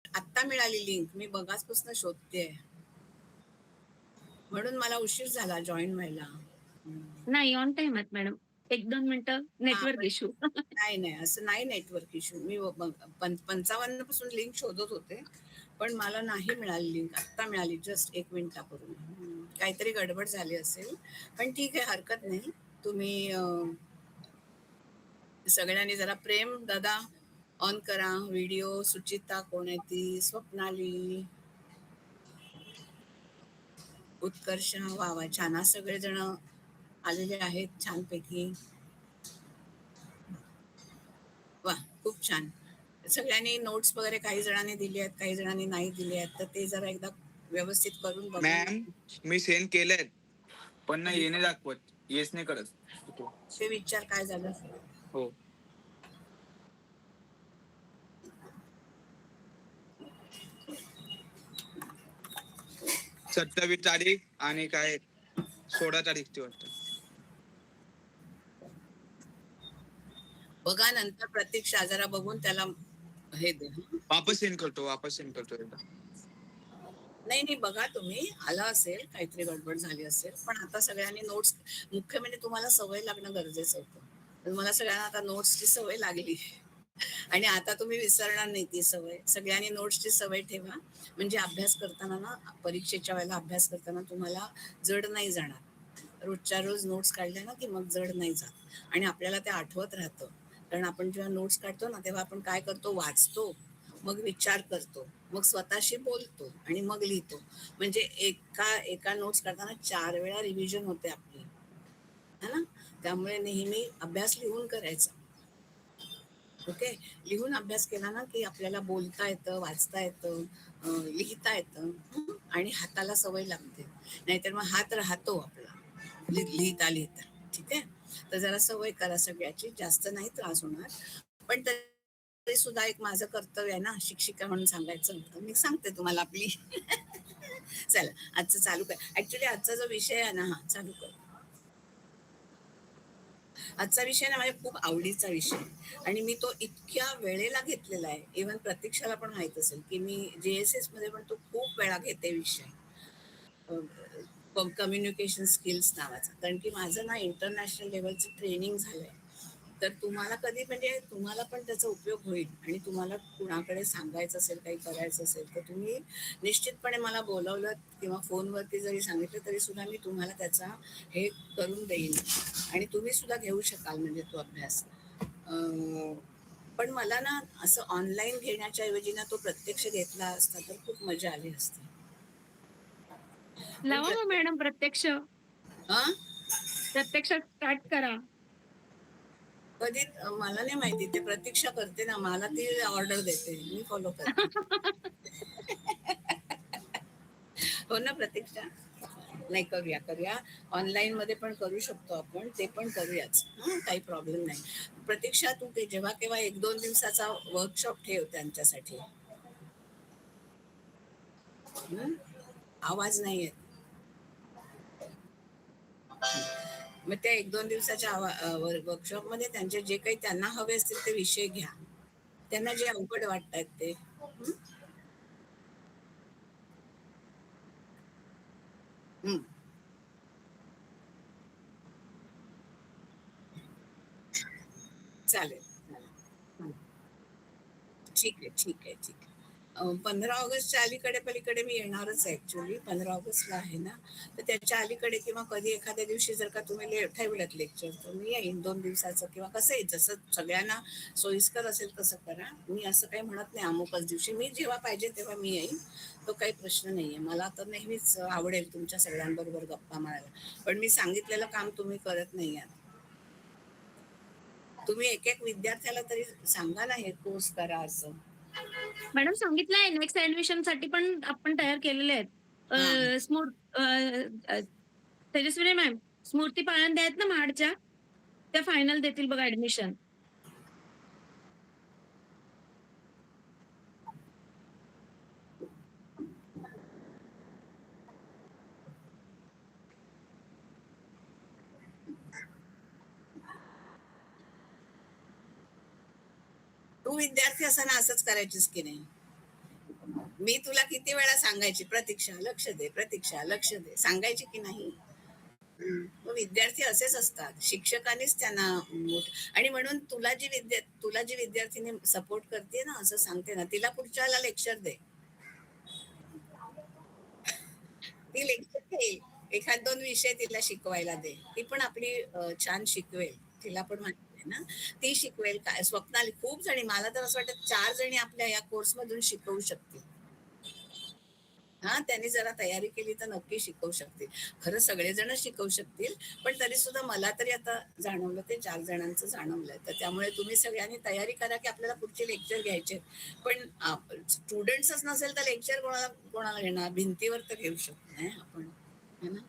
आत्ता मिळाली लिंक, मी बघाचपासून शोधतेय. म्हणून मला उशीर झाला जॉइन व्हायला. नाही, ऑन टाईम आहेत मॅडम. 1-2 मिनिटं हां, नेटवर्क पण इश्यू. नाही, नाही, असं नाही नेटवर्क इश्यू. मी 55 पासून लिंक शोधत होते, पण मला नाही मिळाली लिंक. आत्ता मिळाली जस्ट 1 मिनिटापूर्वी. काहीतरी गडबड झाली असेल, पण ठीक आहे, हरकत नाही. तुम्ही सगळ्यांनी जरा प्रेम दादा ऑन करा. व्हिडिओ सुचिता कोण आहे ती? स्वप्नाली, उत्कर्ष, वाह! वाह! छान. आज सगळेजण आलेले आहेत छानपैकी. वाह! खूप छान. सगळ्यांनी नोट्स वगैरे काही जणांनी दिली आहेत, काही जणांनी नाही दिली आहेत. तर ते जरा एकदा व्यवस्थित करून बघा. मॅम, मी सेंड केलंय, पण नाही येणे दाखवत. येस नाही करत. ते विचार काय झालं? हो. 27 तारीख आणि काय 16 तारीखची वाटतं. बघा नंतर प्रतीक्षा जरा बघून त्याला हे दे. वापस सेंड करतो एकदा. नाही, नाही, बघा तुम्ही. आलं असेल, काहीतरी गडबड झाली असेल. पण आता सगळ्यांनी नोट्स, मुख्य म्हणजे तुम्हाला सवय लागणं गरजेचं होतं. तुम्हाला सगळ्यांना आता नोट्सची सवय लागली. आणि आता तुम्ही विसरणार नाही ती सवय. सगळ्यांनी नोट्सची सवय ठेवा. म्हणजे अभ्यास करताना ना, परीक्षेच्या वेळेला अभ्यास करताना तुम्हाला जड नाही जाणार. रोजच्या रोज नोट्स काढल्या ना, की मग जड नाही जात आणि आपल्याला ते आठवत राहतं. कारण आपण जेव्हा नोट्स काढतो ना, तेव्हा आपण काय करतो? वाचतो, मग विचार करतो, मग स्वतःशी बोलतो आणि मग लिहितो. म्हणजे एका नोट्स काढताना 4 वेळा रिव्हिजन होते आपली, है ना? त्यामुळे नेहमी अभ्यास लिहून करायचा. ओके. लिहून अभ्यास केला ना, की आपल्याला बोलता येतं, वाचता येतं, लिहिता येतं, आणि हाताला सवय लागते. नाहीतर मग हात राहतो आपला लिहिता लिहिता. ठीक आहे. तर जरा सवय करा सगळ्याची, जास्त नाही त्रास होणार. पण तरी सुद्धा एक माझं कर्तव्य आहे ना, शिक्षिका म्हणून सांगायचं. तर मी सांगते तुम्हाला आपली. चला, आजचं चालू कर. ऍक्च्युली आजचा जो विषय आहे ना, हा चालू कर. आजचा विषय ना माझ्या खूप आवडीचा विषय आणि मी तो इतक्या वेळेला घेतलेला आहे. इव्हन प्रतीक्षाला पण माहित असेल, की मी JSS मध्ये पण तो खूप वेळा घेते विषय. कम्युनिकेशन स्किल्स नावाचा. कारण की माझं ना इंटरनॅशनल लेवलचं ट्रेनिंग झालंय. तर तुम्हाला कधी म्हणजे तुम्हाला पण त्याचा उपयोग होईल आणि तुम्हाला कुणाकडे सांगायचं असेल, काही करायचं असेल, तर तुम्ही निश्चितपणे मला बोलावलं किंवा फोनवरती जरी सांगितलं तरी सुद्धा मी तुम्हाला त्याचा हे करून देईन आणि तुम्ही सुद्धा घेऊ शकाल म्हणजे तो अभ्यास. पण मला ना असं ऑनलाईन घेण्याच्या ऐवजी ना तो प्रत्यक्ष घेतला असता तर खूप मजा आली असती. पण लावा मग मॅडम प्रत्यक्ष. हा प्रत्यक्षात स्टार्ट करा. कधी मला नाही माहिती. ते प्रतीक्षा करते ना, मला ती ऑर्डर देते, मी फॉलो करते. हो ना प्रतीक्षा? नाही, करूया करूया. ऑनलाईन मध्ये पण करू शकतो आपण, ते पण करूयाच. काही प्रॉब्लेम नाही. प्रतीक्षा, तू ते जेव्हा केव्हा 1-2 दिवसाचा वर्कशॉप ठेव त्यांच्यासाठी. हं? आवाज नाही येत. मग त्या 1-2 दिवसाच्या वर्कशॉपमध्ये त्यांचे जे काही त्यांना हवे असतील ते विषय घ्या. त्यांना जे अवघड वाटतात ते. हं, चालेल. ठीक आहे, ठीक आहे, ठीक आहे. 15 ऑगस्टच्या अलीकडे पलीकडे मी येणारच आहे ॲक्चुअली. 15 ऑगस्टला आहे ना, तर त्याच्या अलीकडे किंवा कधी एखाद्या दिवशी जर का तुम्ही ठेवलंत लेक्चर, तर मी येईन 2 दिवसाचं किंवा कसंही जसं सगळ्यांना सोयीस्कर असेल तसं करा. मी असं काही म्हणत नाही अमुकच दिवशी. मी जेव्हा पाहिजे तेव्हा मी येईन. तो काही प्रश्न नाहीये. मला तर नेहमीच आवडेल तुमच्या सगळ्यांबरोबर गप्पा मारायला. पण मी सांगितलेलं काम तुम्ही करत नाही आहात. तुम्ही एक-एक विद्यार्थ्याला तरी सांगा ना, हे कोर्स करा असं. मॅडम सांगितलंय नेक्स्ट ॲडमिशनसाठी पण आपण तयार केलेले आहेत. हां. अ, अ, तेजस्विनी मॅम, स्मृती पाळंदे आहेत ना महाडच्या, त्या फायनल देतील बघा ॲडमिशन. तू विद्यार्थी असताना असंच करायचीस की नाही? मी तुला किती वेळा सांगायची, प्रतीक्षा लक्ष दे, प्रतीक्षा लक्ष दे, सांगायची की नाही? मग विद्यार्थी असेच असतात. शिक्षकांनीच त्यांना आणि म्हणून तुला जी विद्यार्थिनी सपोर्ट करते ना, असं सांगते ना, तिला पुढच्या वेळेला लेक्चर दे. ती लेक्चर घेईल. एखाद 2 विषय तिला शिकवायला दे. ती पण आपली छान शिकवेल. तिला पण माहिती आहे ना, ती शिकवेल काय. स्वप्नाली खूप जणी, मला तर असं वाटतं 4 जणी आपल्या या कोर्समधून शिकवू शकतील. हां, त्यांनी जरा तयारी केली तर नक्की शिकवू शकतील. खरं सगळेजण शिकवू शकतील, पण तरी सुद्धा मला तरी आता जाणवलं ते 4 जणांचं जाणवलंय. तर त्यामुळे तुम्ही सगळ्यांनी तयारी करा, की आपल्याला पुढचे लेक्चर घ्यायचे. पण स्टुडंट्सच नसेल तर लेक्चर कोणाला कोणाला घेणार? भिंतीवर तर घेऊ शकत नाही आपण, है ना?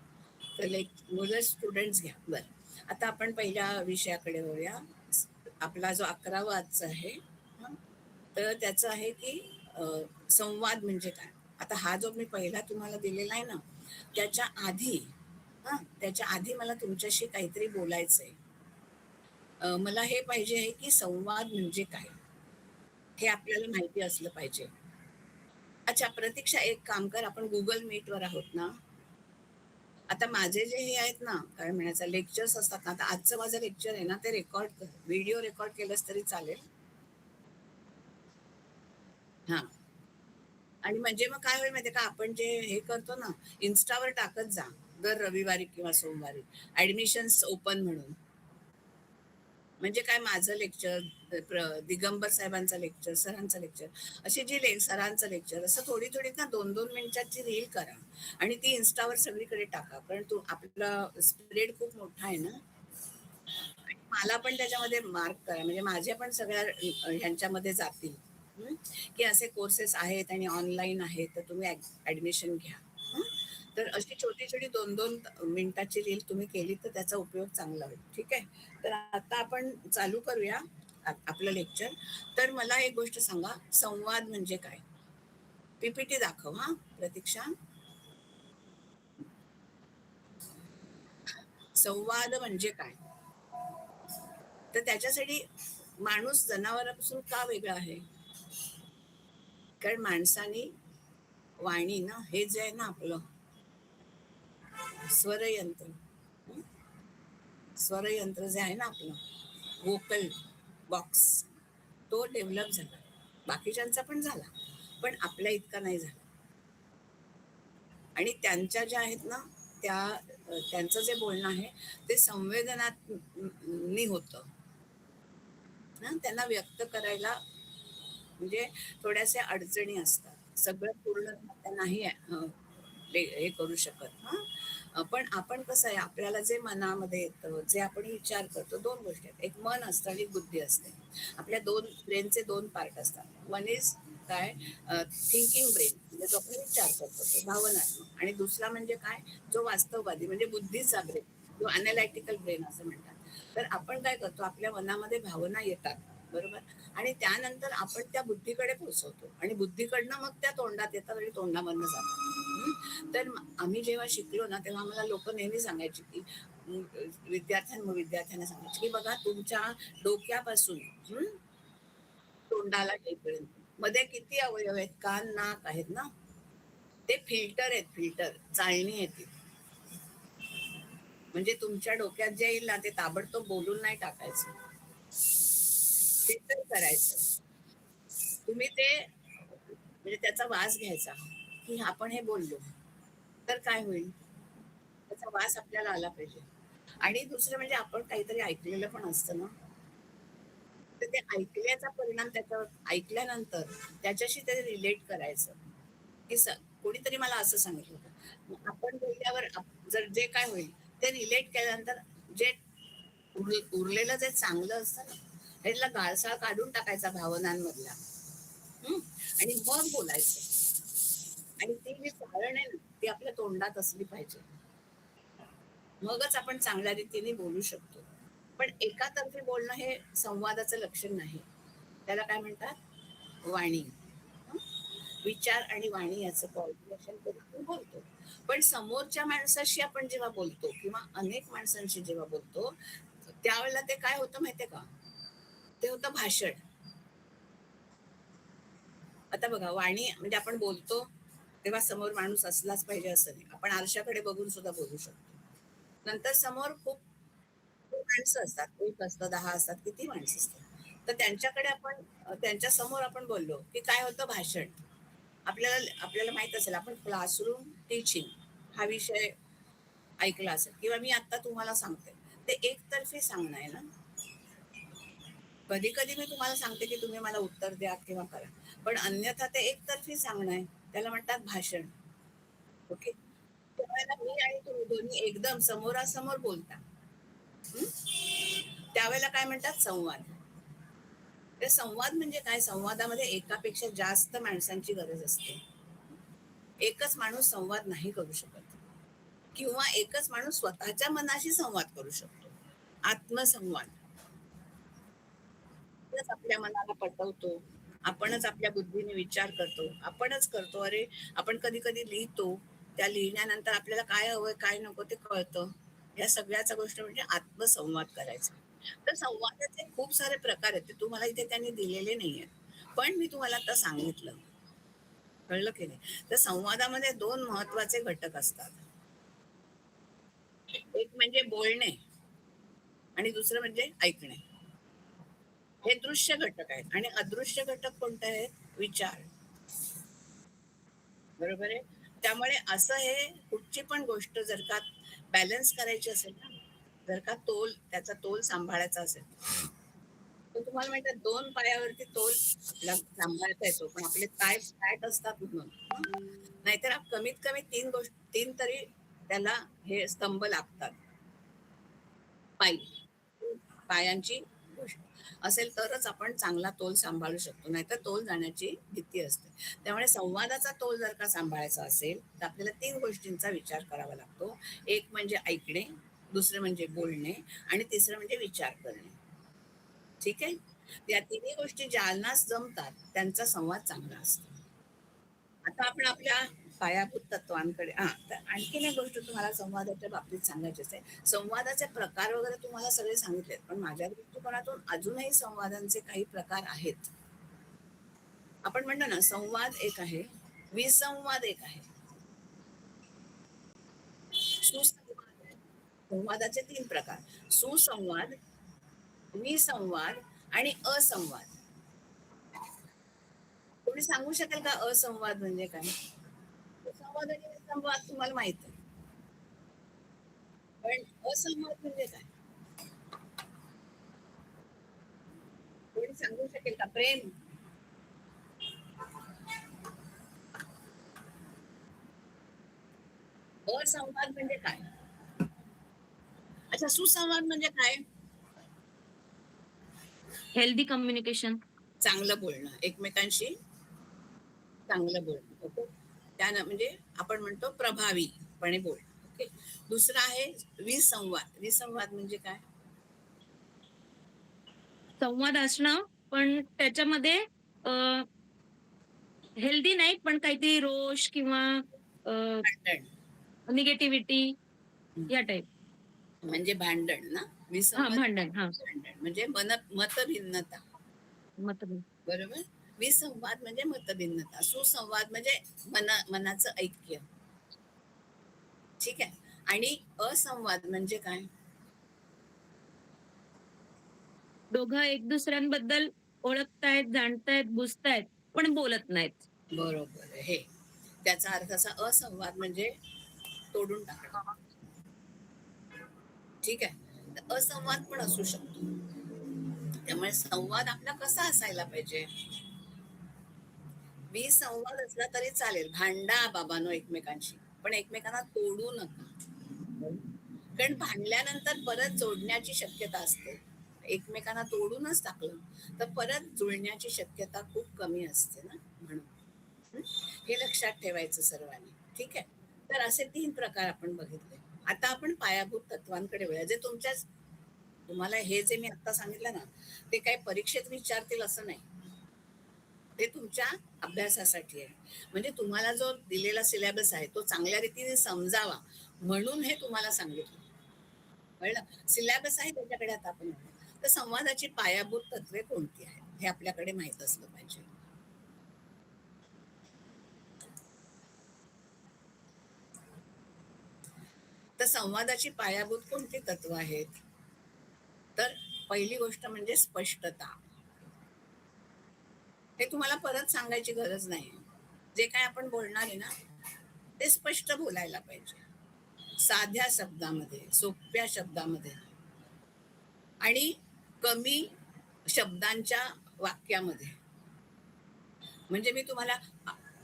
तर मुलं स्टुडंट्स घ्या. बरं. आता आपण पहिल्या विषयाकडे वळूया. आपला जो 11वा आजचा आहे, हं, तर त्याचं आहे की अ, संवाद म्हणजे काय? आता हा जो मी पहिला तुम्हाला दिलेला आहे ना, त्याच्या आधी त्याच्या आधी मला तुमच्याशी काहीतरी बोलायचंय. मला हे पाहिजे आहे की संवाद म्हणजे काय? हे आपल्याला माहिती असलं पाहिजे. अच्छा, प्रतीक्षा एक काम कर, आपण Google Meetवर आहोत ना? आता माझे जे हे आहेत ना, काय म्हणायचं लेक्चर्स असतात ना, आता आजचं माझं लेक्चर आहे ना, ते रेकॉर्ड कर. व्हिडिओ रेकॉर्ड केलंस तरी चालेल. हां. आणि म्हणजे मग काय होईल माहितीये का, आपण जे हे करतो ना, Instaवर टाकत जा दर रविवारी किंवा सोमवारी ऍडमिशन्स ओपन म्हणून. म्हणजे काय, माझं लेक्चर, दिगंबर साहेबांचा लेक्चर, सरांचा लेक्चर, अशी जी सरांचं लेक्चर, असं थोडी थोडी ना 2-2 मिनिटाची रील करा आणि ती Instaवर सगळीकडे टाका. कारण आपला स्प्रेड खूप मोठा आहे ना. आणि मला पण त्याच्यामध्ये मार्क करा, म्हणजे माझ्या पण सगळ्या ह्यांच्यामध्ये जातील. हं, की असे कोर्सेस आहेत आणि ऑनलाईन आहेत, तर तुम्ही ऍडमिशन घ्या. हं. तर अशी छोटी-छोटी 2-2 मिनिटाची रील तुम्ही केली तर त्याचा उपयोग चांगला होईल. ठीक आहे. तर आता आपण चालू करूया आपलं लेक्चर. तर मला एक गोष्ट सांगा, संवाद म्हणजे काय? पीपीटी दाखव हां, प्रतीक्षा. संवाद म्हणजे काय? तर त्याच्यासाठी माणूस जनावरापासून का वेगळा आहे? कारण माणसाने वाणी ना, हे जे आहे ना आपलं स्वरयंत्र, हं? स्वरयंत्र जे आहे ना आपलं, व्होकल बॉक्स, तो डेव्हलप झाला. बाकीच्यांचा पण झाला, पण आपल्या इतका नाही झाला. आणि त्यांच्या ज्या आहेत ना, त्यांचं जे बोलणं आहे ते संवेदनानी होतं. त्यांना व्यक्त करायला म्हणजे थोड्याशा अडचणी असतात. सगळं पूर्ण त्या नाही हे करू शकत. पण आपण कसं आहे, आपल्याला जे मनामध्ये येतं, जे आपण विचार करतो, 2 गोष्टी आहेत. एक मन असतं आणि एक बुद्धी असते. आपल्या ब्रेनचे 2 पार्ट असतात. वन इज काय, थिंकिंग ब्रेन, म्हणजे जो आपण विचार करतो, तो भावनात्मक. आणि दुसरा म्हणजे काय, जो वास्तववादी म्हणजे बुद्धीचा ब्रेन, जो अनॅलिटिकल ब्रेन असं म्हणतात. तर आपण काय करतो, आपल्या मनामध्ये भावना येतात, बरोबर, आणि त्यानंतर आपण त्या बुद्धीकडे पोहोचवतो आणि बुद्धीकडनं मग त्या तोंडात येतात आणि तोंडामधनं जातात. तर आम्ही जेव्हा शिकलो ना, तेव्हा आम्हाला लोक नेहमी सांगायची की विद्यार्थ्यांना सांगायची की बघा, तुमच्या डोक्यापासून तोंडाला टेपर्यंत मध्ये किती अवयव आहेत, कान नाक आहेत ना, ते फिल्टर आहेत, फिल्टर, चाळणी आहे ती. म्हणजे तुमच्या डोक्यात जे येईल ना, ते ताबडतोब बोलून नाही टाकायचं, फिल्टर करायचं. तुम्ही ते म्हणजे त्याचा वास घ्यायचा, की आपण हे बोललो तर काय होईल, त्याचा वास आपल्याला आला पाहिजे. आणि दुसरं म्हणजे आपण काहीतरी ऐकलेलं पण असतं ना, तर ते ऐकल्याचा परिणाम त्याच्यावर, ऐकल्यानंतर त्याच्याशी ते रिलेट करायचं. की कोणीतरी मला असं सांगितलं होतं, मग आपण बोलल्यावर जर जे काय होईल ते रिलेट केल्यानंतर जे उरलेलं जे चांगलं असतं ना, त्याला गाळसाळ काढून टाकायचा भावनांमधला. हं? आणि मग बोलायचं. आणि ती जी चाळण आहे ना, ती आपल्या तोंडात असली पाहिजे. मगच आपण चांगल्या रीतीने बोलू शकतो. पण एकातर्फी बोलणं हे संवादाचं लक्षण नाही. त्याला काय म्हणतात? वाणी. हं? विचार आणि वाणी याचं कोऑर्डिनेशन करून आपण बोलतो. पण समोरच्या माणसाशी आपण जेव्हा बोलतो किंवा अनेक माणसांशी जेव्हा बोलतो, त्यावेळेला ते काय होतं माहितीये का? ते होतं भाषण. आता बघा, वाणी म्हणजे आपण बोलतो तेव्हा समोर माणूस असलाच पाहिजे असं नाही. आपण आरशाकडे बघून सुद्धा बोलू शकतो. नंतर समोर खूप खूप माणसं असतात. 1 असतं, 10 असतात, किती माणसं असतात. तर त्यांच्याकडे आपण त्यांच्या समोर आपण बोललो, की काय होतं भाषण. आपल्याला आपल्याला माहीत असेल, आपण क्लासरूम टीचिंग हा विषय ऐकला असेल किंवा मी आता तुम्हाला सांगते. ते एकतर्फी सांगणं आहे ना. कधी-कधी मी तुम्हाला सांगते, की तुम्ही मला उत्तर द्या किंवा करा. पण अन्यथा ते एकतर्फी सांगणं आहे. त्याला म्हणतात भाषण. ओके. त्यावेळेला मी आणि तुम्ही दोन्ही एकदम समोरासमोर बोलता. हं? त्यावेळेला काय म्हणतात संवाद. तर संवाद म्हणजे काय? संवादामध्ये एकापेक्षा जास्त माणसांची गरज असते. एकच माणूस संवाद नाही करू शकत किंवा एकच माणूस स्वतःच्या मनाशी संवाद करू शकतो. आत्मसंवाद. आपणच आपल्या मनाला पटवतो. आपणच आपल्या बुद्धीने विचार करतो. आपणच करतो. अरे, आपण कधी-कधी लिहितो. त्या लिहिल्यानंतर आपल्याला काय हवंय, काय नको ते कळतं. या सगळ्याचा गोष्ट म्हणजे आत्मसंवाद करायचा. तर संवादाचे खूप सारे प्रकार आहेत. ते तुम्हाला इथे त्यांनी दिलेले नाहीयेत. पण मी तुम्हाला आता सांगितलं. कळलं की नाही? तर संवादामध्ये 2 महत्त्वाचे घटक असतात. एक म्हणजे बोलणे आणि दुसरं म्हणजे ऐकणे. हे दृश्य घटक आहेत आणि अदृश्य घटक कोणते आहेत? विचार. बरोबर आहे. त्यामुळे असं हे कुठची पण गोष्ट जर का बॅलन्स करायची असेल ना, जर का त्याचा तोल सांभाळायचा असेल, तर तुम्हाला माहिती आहे 2 पायावरती तोल सांभाळता येतो. पण आपले पाय फ्लॅट असतात म्हणून. नाहीतर कमीत कमी 3 तरी त्याला हे स्तंभ लागतात. पायी. पायांची गोष्ट असेल तरच आपण चांगला तोल सांभाळू शकतो. नाहीतर तोल जाण्याची भीती असते. त्यामुळे संवादाचा तोल जर का सांभाळायचा असेल, तर आपल्याला 3 गोष्टींचा विचार करावा लागतो. एक म्हणजे ऐकणे, दुसरं म्हणजे बोलणे आणि तिसरं म्हणजे विचार करणे. ठीक आहे? या तिन्ही गोष्टी ज्यांना जमतात, त्यांचा संवाद चांगला असतो. आता आपण आपल्या पायाभूत तत्वांकडे तर आणखीन एक गोष्ट तुम्हाला संवादाच्या बाबतीत सांगायचीच आहे. संवादाचे प्रकार वगैरे तुम्हाला सगळे सांगितलेत, पण माझ्या दृष्टिकोनातून अजूनही संवादांचे काही प्रकार आहेत. आपण म्हणतो ना, संवाद एक आहे, विसंवाद एक आहे, सुसंवाद आहे. संवादाचे 3 प्रकार: सुसंवाद, विसंवाद आणि असंवाद. कोणी सांगू शकेल का असंवाद म्हणजे काय? सुसंवाद आणि विसंवाद तुम्हाला माहित आहे. पण असंवाद म्हणजे काय? कोणी सांगू शकेल का? प्रेम. असंवाद म्हणजे काय? अच्छा, सुसंवाद म्हणजे काय? Healthy communication. चांगलं बोलणं, एकमेकांशी चांगलं बोलणं. ओके. त्यानं म्हणजे आपण म्हणतो प्रभावीपणे बोलणं. ओके. दुसरं आहे विसंवाद. विसंवाद म्हणजे काय? संवाद असणं, पण त्याच्यामध्ये हेल्दी नाही, पण काहीतरी रोष किंवा भांडण. निगेटिव्हिटी हं. या टाइप. म्हणजे भांडण ना? हां, विसंवाद भांडण. हां, भांडण म्हणजे मतभिन्नता. मतभेद. बरोबर? विसंवाद म्हणजे मतभिन्नता. सुसंवाद म्हणजे मनाचं ऐक्य. ठीक आहे. आणि असंवाद म्हणजे काय? दोघं एक दुसऱ्यांबद्दल ओळखतायत, जाणतायत, बुजतायत, पण बोलत नाहीत. बरोबर आहे. हे. त्याचा अर्थ असा असंवाद म्हणजे तोडून टाकणं. ठीक आहे. तर असंवाद पण असू शकतो. त्यामुळे संवाद आपला कसा असायला पाहिजे? विसंवाद असला तरी चालेल. भांडा बाबांनो एकमेकांशी. पण एकमेकांना तोडू नका. कारण भांडल्यानंतर परत जोडण्याची शक्यता असते. एकमेकांना तोडूनच टाकलं, तर परत जुळण्याची शक्यता खूप कमी असते ना म्हणून. हं? हे लक्षात ठेवायचं सर्वांनी. ठीक आहे. तर असे 3 प्रकार आपण बघितले. आता आपण पायाभूत तत्वांकडे वळूया. जे तुम्हाला हे जे मी आता सांगितलं ना, ते काही परीक्षेत विचारतील असं नाही. ते तुमच्या अभ्यासासाठी आहे. म्हणजे तुम्हाला जो दिलेला सिलेबस आहे, तो चांगल्या रीतीने समजावा म्हणून हे तुम्हाला सांगितलं. कळलं? सिलेबस आहे त्याच्याकडे आता आपण वळूया. तर संवादाची पायाभूत तत्वे कोणती आहेत? हे आपल्याकडे माहीत असलं पाहिजे. संवादाची पायाभूत कोणती तत्व आहेत? तर पहिली गोष्ट म्हणजे स्पष्टता. हे तुम्हाला परत सांगायची गरज नाही. जे काय आपण बोलणार आहे ना, ते स्पष्ट बोलायला पाहिजे. साध्या शब्दामध्ये, सोप्या शब्दामध्ये आणि कमी शब्दांच्या वाक्यामध्ये. म्हणजे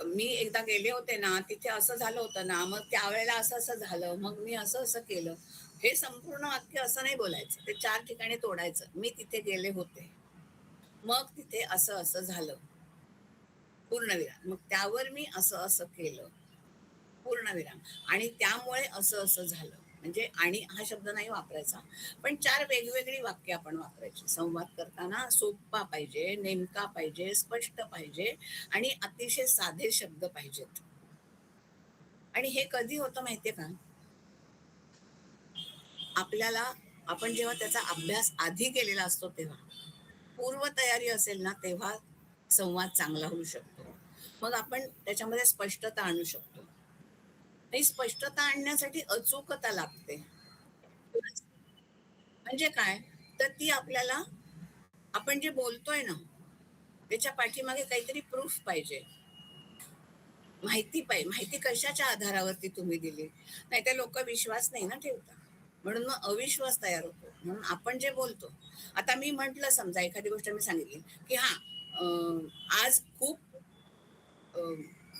मी एकदा गेले होते ना, तिथे असं झालं होतं ना, मग त्यावेळेला असं-असं झालं, मग मी असं-असं केलं. हे संपूर्ण वाक्य असं नाही बोलायचं. ते 4 ठिकाणी तोडायचं. मी तिथे गेले होते. मग तिथे असं-असं झालं. पूर्णविराम. मग त्यावर मी असं-असं केलं. पूर्णविराम. आणि त्यामुळे असं-असं झालं. म्हणजे आणि हा शब्द नाही वापरायचा. पण 4 वेगवेगळी वाक्य आपण वापरायची. संवाद करताना सोप्पा पाहिजे, नेमका पाहिजे, स्पष्ट पाहिजे आणि अतिशय साधे शब्द पाहिजेत. आणि हे कधी होतं माहितीये का? आपल्याला आपण जेव्हा त्याचा अभ्यास आधी केलेला असतो तेव्हा. पूर्वतयारी असेल ना, तेव्हा संवाद चांगला होऊ शकतो. मग आपण त्याच्यामध्ये स्पष्टता आणू शकतो. ही स्पष्टता आणण्यासाठी अचूकता लागते. म्हणजे काय? तर ती आपल्याला आपण जे बोलतोय ना, त्याच्या पाठीमागे काहीतरी प्रूफ पाहिजे. माहिती पाहिजे. माहिती कशाच्या आधारावरती तुम्ही दिली? नाहीतर लोकं विश्वास नाही ना ठेवतात. म्हणून मग अविश्वास तयार होतो. म्हणून आपण जे बोलतो, आता मी म्हटलं समजा एखादी गोष्ट मी सांगितली, की आज खूप अ,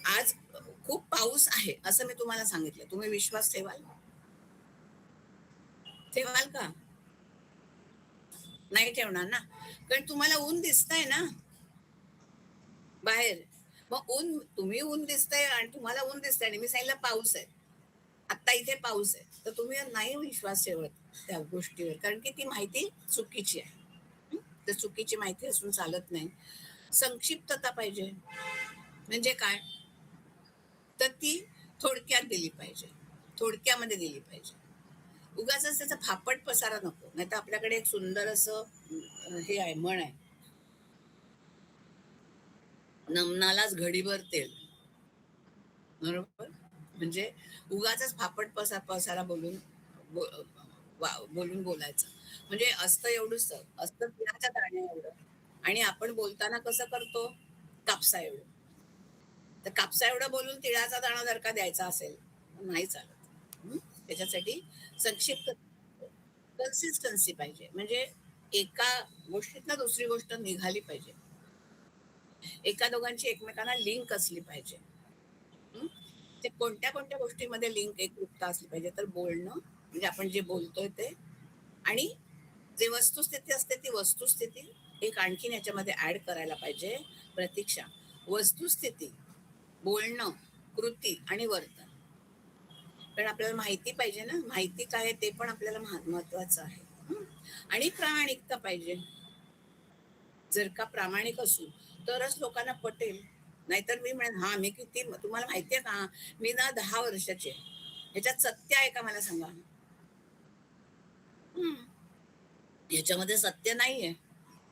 आज खूप पाऊस आहे, असं मी तुम्हाला सांगितलं. तुम्ही विश्वास ठेवाल? ठेवाल का? नाही ठेवणार ना. कारण तुम्हाला ऊन दिसतंय ना बाहेर. मग ऊन दिसतंय आणि तुम्हाला ऊन दिसतंय आणि मी सांगितलं पाऊस आहे. आत्ता इथे पाऊस आहे. तर तुम्ही नाही विश्वास ठेवत त्या गोष्टीवर. कारण की ती माहिती चुकीची आहे. हं. तर चुकीची माहिती असून चालत नाही. संक्षिप्तता पाहिजे. म्हणजे काय? तर ती थोडक्यात दिली पाहिजे. थोडक्यामध्ये दिली पाहिजे. उगाचच त्याचा फापट पसारा नको. नाहीतर आपल्याकडे एक सुंदर असं हे आहे, म्हण आहे. "नमनालाच घडीभर तेल." बरोबर? म्हणजे उगाचच फापट पसारा बो बोलून बोलायचं. म्हणजे असतं एवढूसं, असतं तिळाच्या दाण्या एवढं आणि आपण बोलताना कसं करतो? कापसा एवढं. तर कापसा एवढं बोलून तिळाचा दाणा जर का द्यायचा असेल, तर नाही चालत. हं? त्याच्यासाठी संक्षिप्त कन्सिस्टन्सी पाहिजे. म्हणजे एका गोष्टीतनं दुसरी गोष्ट निघाली पाहिजे. एका दोघांची एकमेकांना लिंक असली पाहिजे. हं? ते कोणत्या गोष्टीमध्ये लिंक एकरूपता असली पाहिजे, तर बोलणं म्हणजे आपण जे बोलतोय ते आणि जे वस्तुस्थिती असते ती वस्तुस्थिती एक आणखीन याच्यामध्ये ऍड करायला पाहिजे. प्रतीक्षा, वस्तुस्थिती, बोलणं, कृती आणि वर्तन. कारण आपल्याला माहिती पाहिजे ना, माहिती काय आहे ते पण आपल्याला महत्वाचं आहे. हं? आणि प्रामाणिकता पाहिजे. जर का प्रामाणिक असू तरच लोकांना पटेल. नाहीतर मी म्हणेन, "हां, मी किती तुम्हाला माहिती आहे का? मी ना 10 वर्षाची आहे. ह्याच्यात सत्य आहे का मला सांगा?" हं. ह्याच्यामध्ये सत्य नाहीये.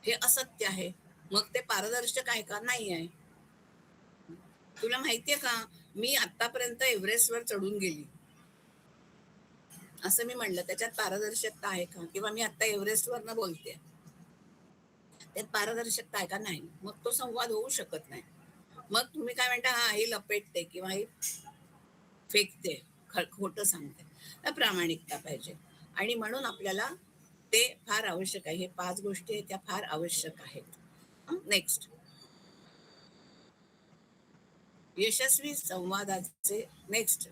हे असत्य आहे. मग ते पारदर्शक आहे का? नाही आहे. तुला माहिती आहे का? मी आत्तापर्यंत एव्हरेस्टवर चढून गेली. असं मी म्हणलं. त्याच्यात पारदर्शकता आहे का? किंवा मी आत्ता एव्हरेस्टवरनं बोलतेय. त्यात पारदर्शकता आहे का? नाही. मग तो संवाद होऊ शकत नाही. मग तुम्ही काय म्हणता, "हां, ही लपेटते किंवा ही फेकते, खोटं सांगते." तर प्रामाणिकता पाहिजे आणि म्हणून आपल्याला ते फार आवश्यक आहे. हे 5 गोष्टी आहेत त्या फार आवश्यक आहेत. नेक्स्ट यशस्वी संवादाचे नेक्स्ट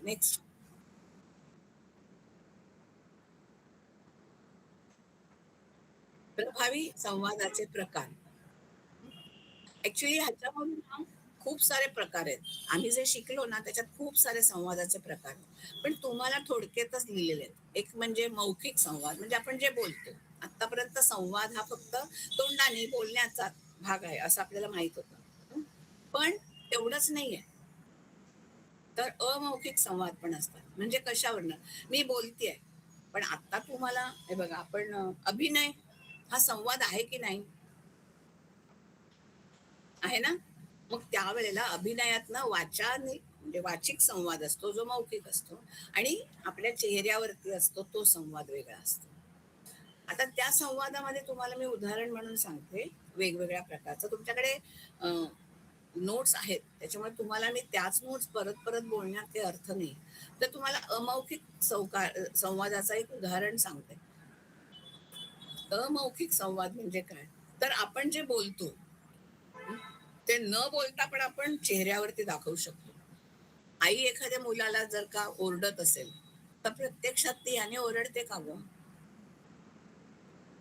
प्रभावी संवादाचे प्रकार. ऍक्च्युली ह्याच्यामधून ना खूप सारे प्रकार आहेत. आम्ही जे शिकलो ना त्याच्यात खूप सारे संवादाचे प्रकार आहेत. पण तुम्हाला थोडक्यातच लिहिलेले आहेत. एक म्हणजे मौखिक संवाद म्हणजे आपण जे बोलतो. आतापर्यंत संवाद हा फक्त तोंडाने बोलण्याचा भाग आहे असं आपल्याला माहित होतं. हं. पण तेवढंच नाहीये. तर अमौखिक संवाद पण असतात. म्हणजे कशावरनं? मी बोलतेय. पण आता तुम्हाला हे बघा आपण अभिनय हा संवाद आहे की नाही? आहे ना? मग त्यावेळेला अभिनयातनं म्हणजे वाचिक संवाद असतो जो मौखिक असतो आणि आपल्या चेहऱ्यावरती असतो तो संवाद वेगळा असतो. आता त्या संवादामध्ये तुम्हाला मी उदाहरण म्हणून सांगते वेगवेगळ्या प्रकारचं. तुमच्याकडे नोट्स आहेत त्याच्यामुळे तुम्हाला मी त्याच नोट्स परत परत बोलण्यात काही अर्थ नाही. तर तुम्हाला अमौखिक संवादाचं एक उदाहरण सांगते. अमौखिक संवाद म्हणजे काय? तर आपण जे बोलतो ते न बोलता पण आपण चेहऱ्यावरती दाखवू शकतो. आई एखाद्या मुलाला जर का ओरडत असेल, तर प्रत्यक्षात ती याने ओरडते का गं?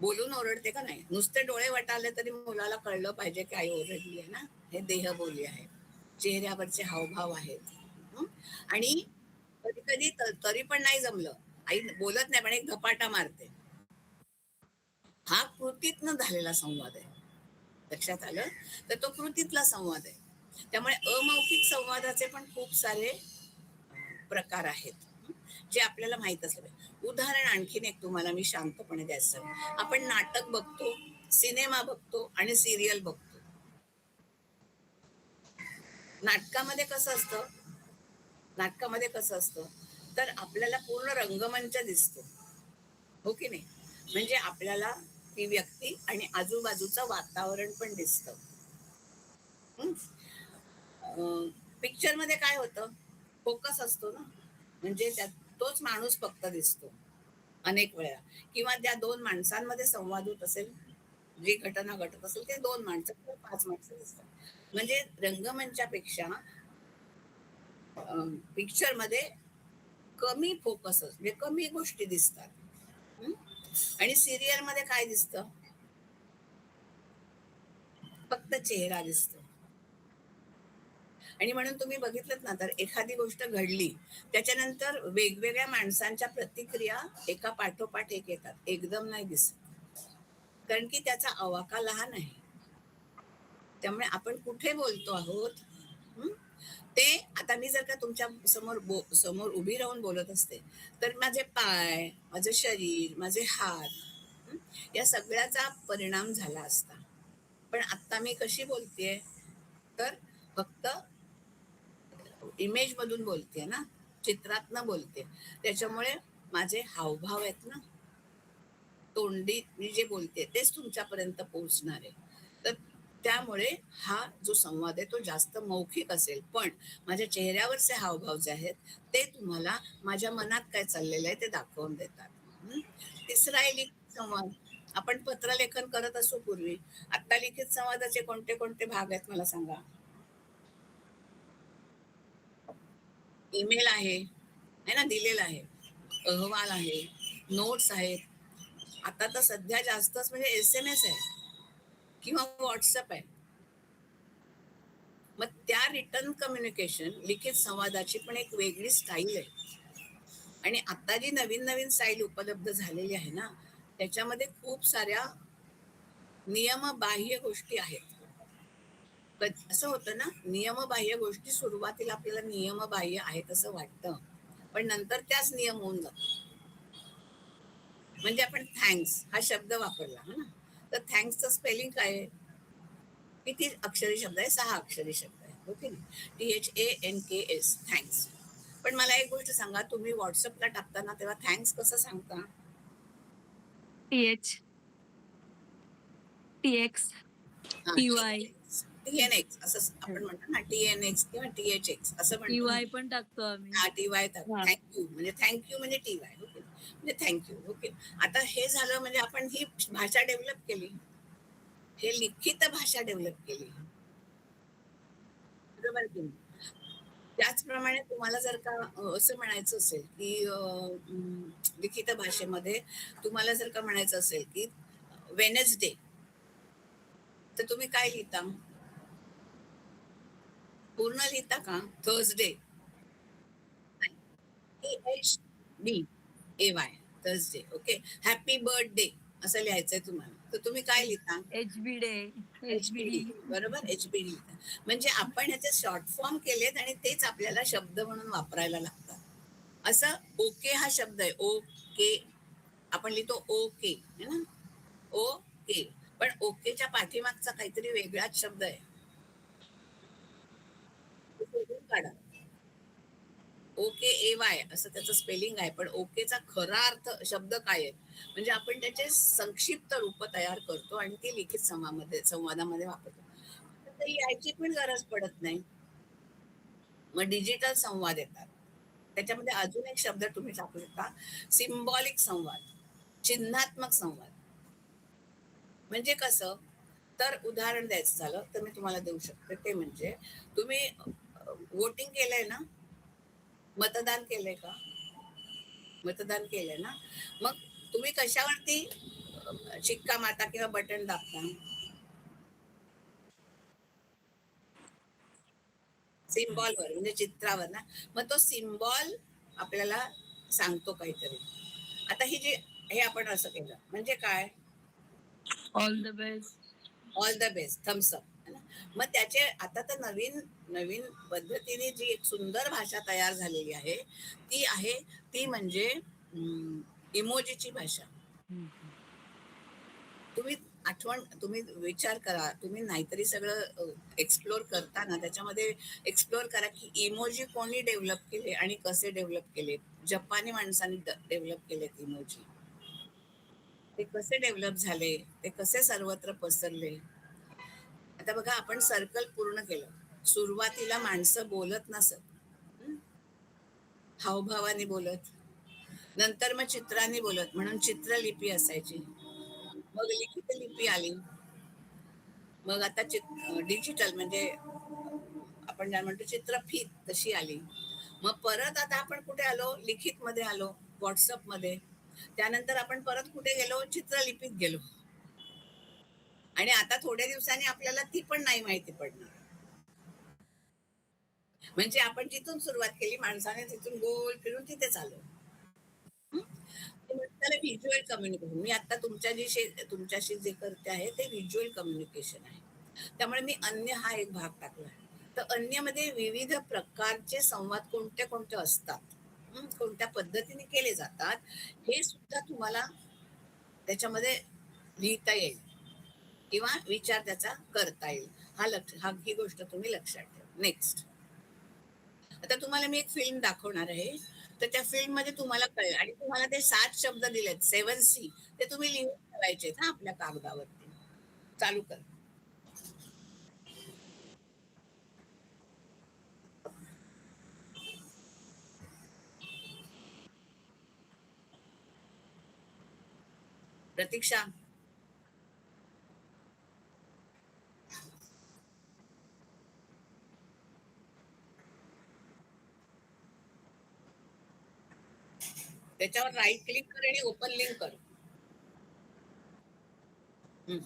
बोलून ओरडते का नाही? नुसते डोळे वटारले तरी मुलाला कळलं पाहिजे की आई ओरडली आहे ना. हे देहबोली आहे. चेहऱ्यावरचे हावभाव आहेत. हं? आणि कधी-कधी तरी पण नाही जमलं. आई बोलत नाही पण एक धपाटा मारते. हा कृतीतनं झालेला संवाद आहे. लक्षात आलं? तर तो कृतीतला संवाद आहे. त्यामुळे अमौखिक संवादाचे पण खूप सारे प्रकार आहेत. जे आपल्याला माहीत असले पाहिजे. उदाहरण आणखीन एक तुम्हाला मी शांतपणे द्यायचं. आपण नाटक बघतो, सिनेमा बघतो आणि सीरियल बघतो. नाटकामध्ये कसं असतं? नाटकामध्ये कसं असतं? तर आपल्याला पूर्ण रंगमंच दिसतो. हो की नाही? म्हणजे आपल्याला ती व्यक्ती आणि आजूबाजूचं वातावरण पण दिसतं. हं? पिक्चरमध्ये काय होतं? फोकस असतो ना. म्हणजे त्यात तोच माणूस फक्त दिसतो अनेक वेळा किंवा त्या 2 माणसांमध्ये संवाद होत असेल, जी घटना घडत असेल ते 2 माणसं किंवा 5 माणसं दिसतात. म्हणजे रंगमंचापेक्षा पिक्चरमध्ये कमी फोकस म्हणजे कमी गोष्टी दिसतात. हं? आणि सीरियलमध्ये काय दिसतं? फक्त चेहरा दिसतो. आणि म्हणून तुम्ही बघितलत ना तर एखादी गोष्ट घडली त्याच्यानंतर वेगवेगळ्या माणसांच्या प्रतिक्रिया एका पाठोपाठ एक येतात एकदम नाही दिसत कारण की त्याचा आवाका लहान आहे त्यामुळे आपण कुठे बोलतो आहोत हं? ते आता मी जर का तुमच्या समोर उभी राहून बोलत असते तर माझे पाय माझं शरीर माझे हात हं? या सगळ्याचा परिणाम झाला असता पण आता मी कशी बोलतेय तर फक्त इमेज मधून बोलते ना चित्रातनं बोलते त्याच्यामुळे माझे हावभाव आहेत ना तोंडी मी जे बोलते तेच तुमच्यापर्यंत पोहोचणार आहे तर त्यामुळे हा जो संवाद आहे तो जास्त मौखिक असेल पण माझ्या चेहऱ्यावरचे हावभाव जे आहेत ते तुम्हाला माझ्या मनात काय चाललेलं आहे ते दाखवून देतात हं? तिसरा आहे लिखित संवाद आपण पत्रलेखन करत असू पूर्वी आता लिखित संवादाचे कोणते कोणते भाग आहेत मला सांगा ईमेल आहे, है ना दिलेला आहे. अहवाल आहे, नोट्स आहेत. आता तर सध्या जास्तच म्हणजे एस-एम-एस आहे किंवा WhatsApp आहे. मग त्या रिटर्न कम्युनिकेशन लिखित संवादाची पण एक वेगळी स्टाईल आहे. आणि आता जी नवीन-नवीन स्टाईल उपलब्ध झालेली आहे ना, त्याच्यामध्ये खूप साऱ्या नियमबाह्य गोष्टी आहेत. असं होतं ना, नियमबाह्य गोष्टी सुरुवातीला आपल्याला नियमबाह्य आहेत असं वाटतं. पण नंतर त्याच नियम होऊन जातात. म्हणजे आपण थँक्स हा शब्द वापरला हा ना तर थँक्सचं स्पेलिंग काय आहे किती अक्षरी शब्द आहे 6 अक्षरी शब्द आहे ओके THANKS थँक्स पण मला एक गोष्ट सांगा तुम्ही व्हॉट्सअपला टाकताना तेव्हा थँक्स कसं सांगता TH, TX, हा TY, TNX असं आपण म्हणतो ना TNX किंवा THX असं म्हणतो ना TY पण टाकतो आम्ही. हा TY हां. थँक्यू म्हणजे TY ओके म्हणजे थँक्यू ओके आता हे झालं म्हणजे आपण ही भाषा डेव्हलप केली हे लिखित भाषा डेव्हलप केली बरोबर की नाही? त्याचप्रमाणे तुम्हाला जर का असं म्हणायचं असेल की लिखित भाषेमध्ये तुम्हाला जर का म्हणायचं असेल की वेनसडे तर तुम्ही काय लिहिता पूर्ण लिहिता का Thursday THBAY Thursday okay happy birthday असं लिहायचंय तुम्हाला तर तुम्ही काय लिहिता HB डे, HBD HBडी. बरोबर HBD लिहिता म्हणजे आपण याचे शॉर्ट फॉर्म केलेत आणि तेच आपल्याला शब्द म्हणून वापरायला लागतात असं ओके हा शब्द आहे ओके आपण लिहितो ओके है ना ओके पण ओकेच्या पाठीमागचा काहीतरी वेगळाच शब्द आहे तो शोधून काढा OKAY असं त्याचं स्पेलिंग आहे, पण ओकेचा खरा अर्थ शब्द काय आहे म्हणजे आपण त्याचे संक्षिप्त रूप तयार करतो आणि ती लिखित संवादामध्ये वापरतो. तर यायची पण गरज पडत नाही. मग डिजिटल संवाद येतात. त्याच्यामध्ये अजून एक शब्द तुम्ही टाकू शकता, सिम्बॉलिक संवाद, चिन्हात्मक संवाद. म्हणजे कसं? तर उदाहरण द्यायचं झालं तर मी तुम्हाला देऊ शकते. ते म्हणजे तुम्ही वोटिंग केलंय ना? मतदान केलंय का? मतदान केलंय ना? मग तुम्ही कशावरती शिक्का मारता किंवा बटन दाबता? सिम्बॉलवर म्हणजे चित्रावर ना. मग तो सिम्बॉल आपल्याला सांगतो काहीतरी. आता हे आपण असं केलं म्हणजे काय? All the best. All the best, thumbs up. मग त्याचे आता तर नवीन नवीन पद्धतीने जी एक सुंदर भाषा तयार झालेली आहे, ती म्हणजे इमोजीची भाषा. तुम्ही विचार करा, तुम्ही नाहीतरी सगळं एक्सप्लोर करता ना, त्याच्यामध्ये एक्सप्लोर करा की इमोजी कोणी डेव्हलप केले आणि कसे डेव्हलप केले. जपानी माणसांनी डेव्हलप केलेत इमोजी. ते कसे डेव्हलप झाले, ते कसे सर्वत्र पसरले. आता बघा, आपण सर्कल पूर्ण केलं. सुरुवातीला माणसं बोलत नसत, हं? हावभावाने बोलत. नंतर मग चित्रांनी बोलत, म्हणून चित्रलिपी असायची. मग लिखित लिपी आली. मग आता डिजिटल म्हणजे आपण काय म्हणतो चित्रफीत तशी आली. मग परत आता आपण कुठे आलो? लिखित मध्ये आलो, व्हॉट्सअप मध्ये. त्यानंतर आपण परत कुठे गेलो? चित्रलिपीत गेलो. आणि आता थोड्या दिवसांनी आपल्याला ती पण नाही माहिती पडणार. म्हणजे आपण जिथून सुरुवात केली, माणसाने तिथून गोल फिरून तिथेच आलो. त्याला व्हिज्युअल कम्युनिकेशन. मी आता तुमच्याशी जे करते आहे ते व्हिज्युअल कम्युनिकेशन आहे. त्यामुळे मी अन्य हा एक भाग टाकला. तर अन्यमध्ये विविध प्रकारचे संवाद कोणते कोणते असतात, कोणत्या पद्धतीने केले जातात, हे सुद्धा तुम्हाला त्याच्यामध्ये लिहिता येईल किंवा विचार त्याचा करता येईल. ही गोष्ट तुम्ही लक्षात ठेवा. नेक्स्ट, आता तुम्हाला मी एक फिल्म दाखवणार आहे. तर त्या फिल्म मध्ये तुम्हाला कळेल आणि तुम्हाला ते 7 शब्द दिलेत, 7C, ते तुम्ही लिहून ठेवायचे ना आपल्या कागदावरती. चालू कर. प्रतीक्षा, त्याच्यावर राईट क्लिक कर आणि ओपन लिंक कर. हम्म.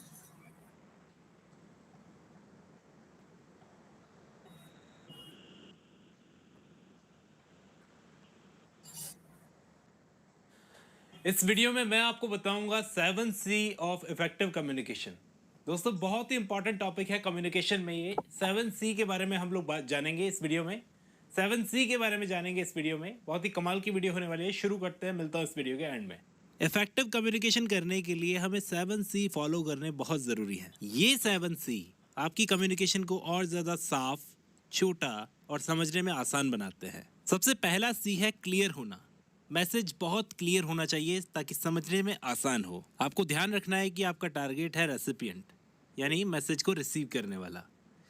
इस वीडियो में मैं आपको बताऊंगा 7C ऑफ इफेक्टिव कम्युनिकेशन। दोस्तों, बहुत ही इंपॉर्टेंट टॉपिक है कम्युनिकेशन में। ये 7C के बारे में हम लोग बात जानेंगे इस वीडियो में। 7C के बारे में जानेंगे इस वीडियो में। बहुत ही कमाल की वीडियो होने वाली है। शुरू करते हैं, मिलता हूं इस वीडियो के एंड में। इफेक्टिव कम्युनिकेशन करने के लिए हमें 7C फॉलो करने बहुत जरूरी है। ये 7C आपकी कम्युनिकेशन को और ज्यादा साफ, छोटा और समझने में आसान बनाते हैं। सबसे पहला C है क्लियर होना। मैसेज बहुत क्लियर होना चाहिए ताकि समझने में आसान हो। आपको ध्यान रखना है कि आपका टारगेट है रेसिपिएंट, यानी मैसेज को रिसीव करने वाला।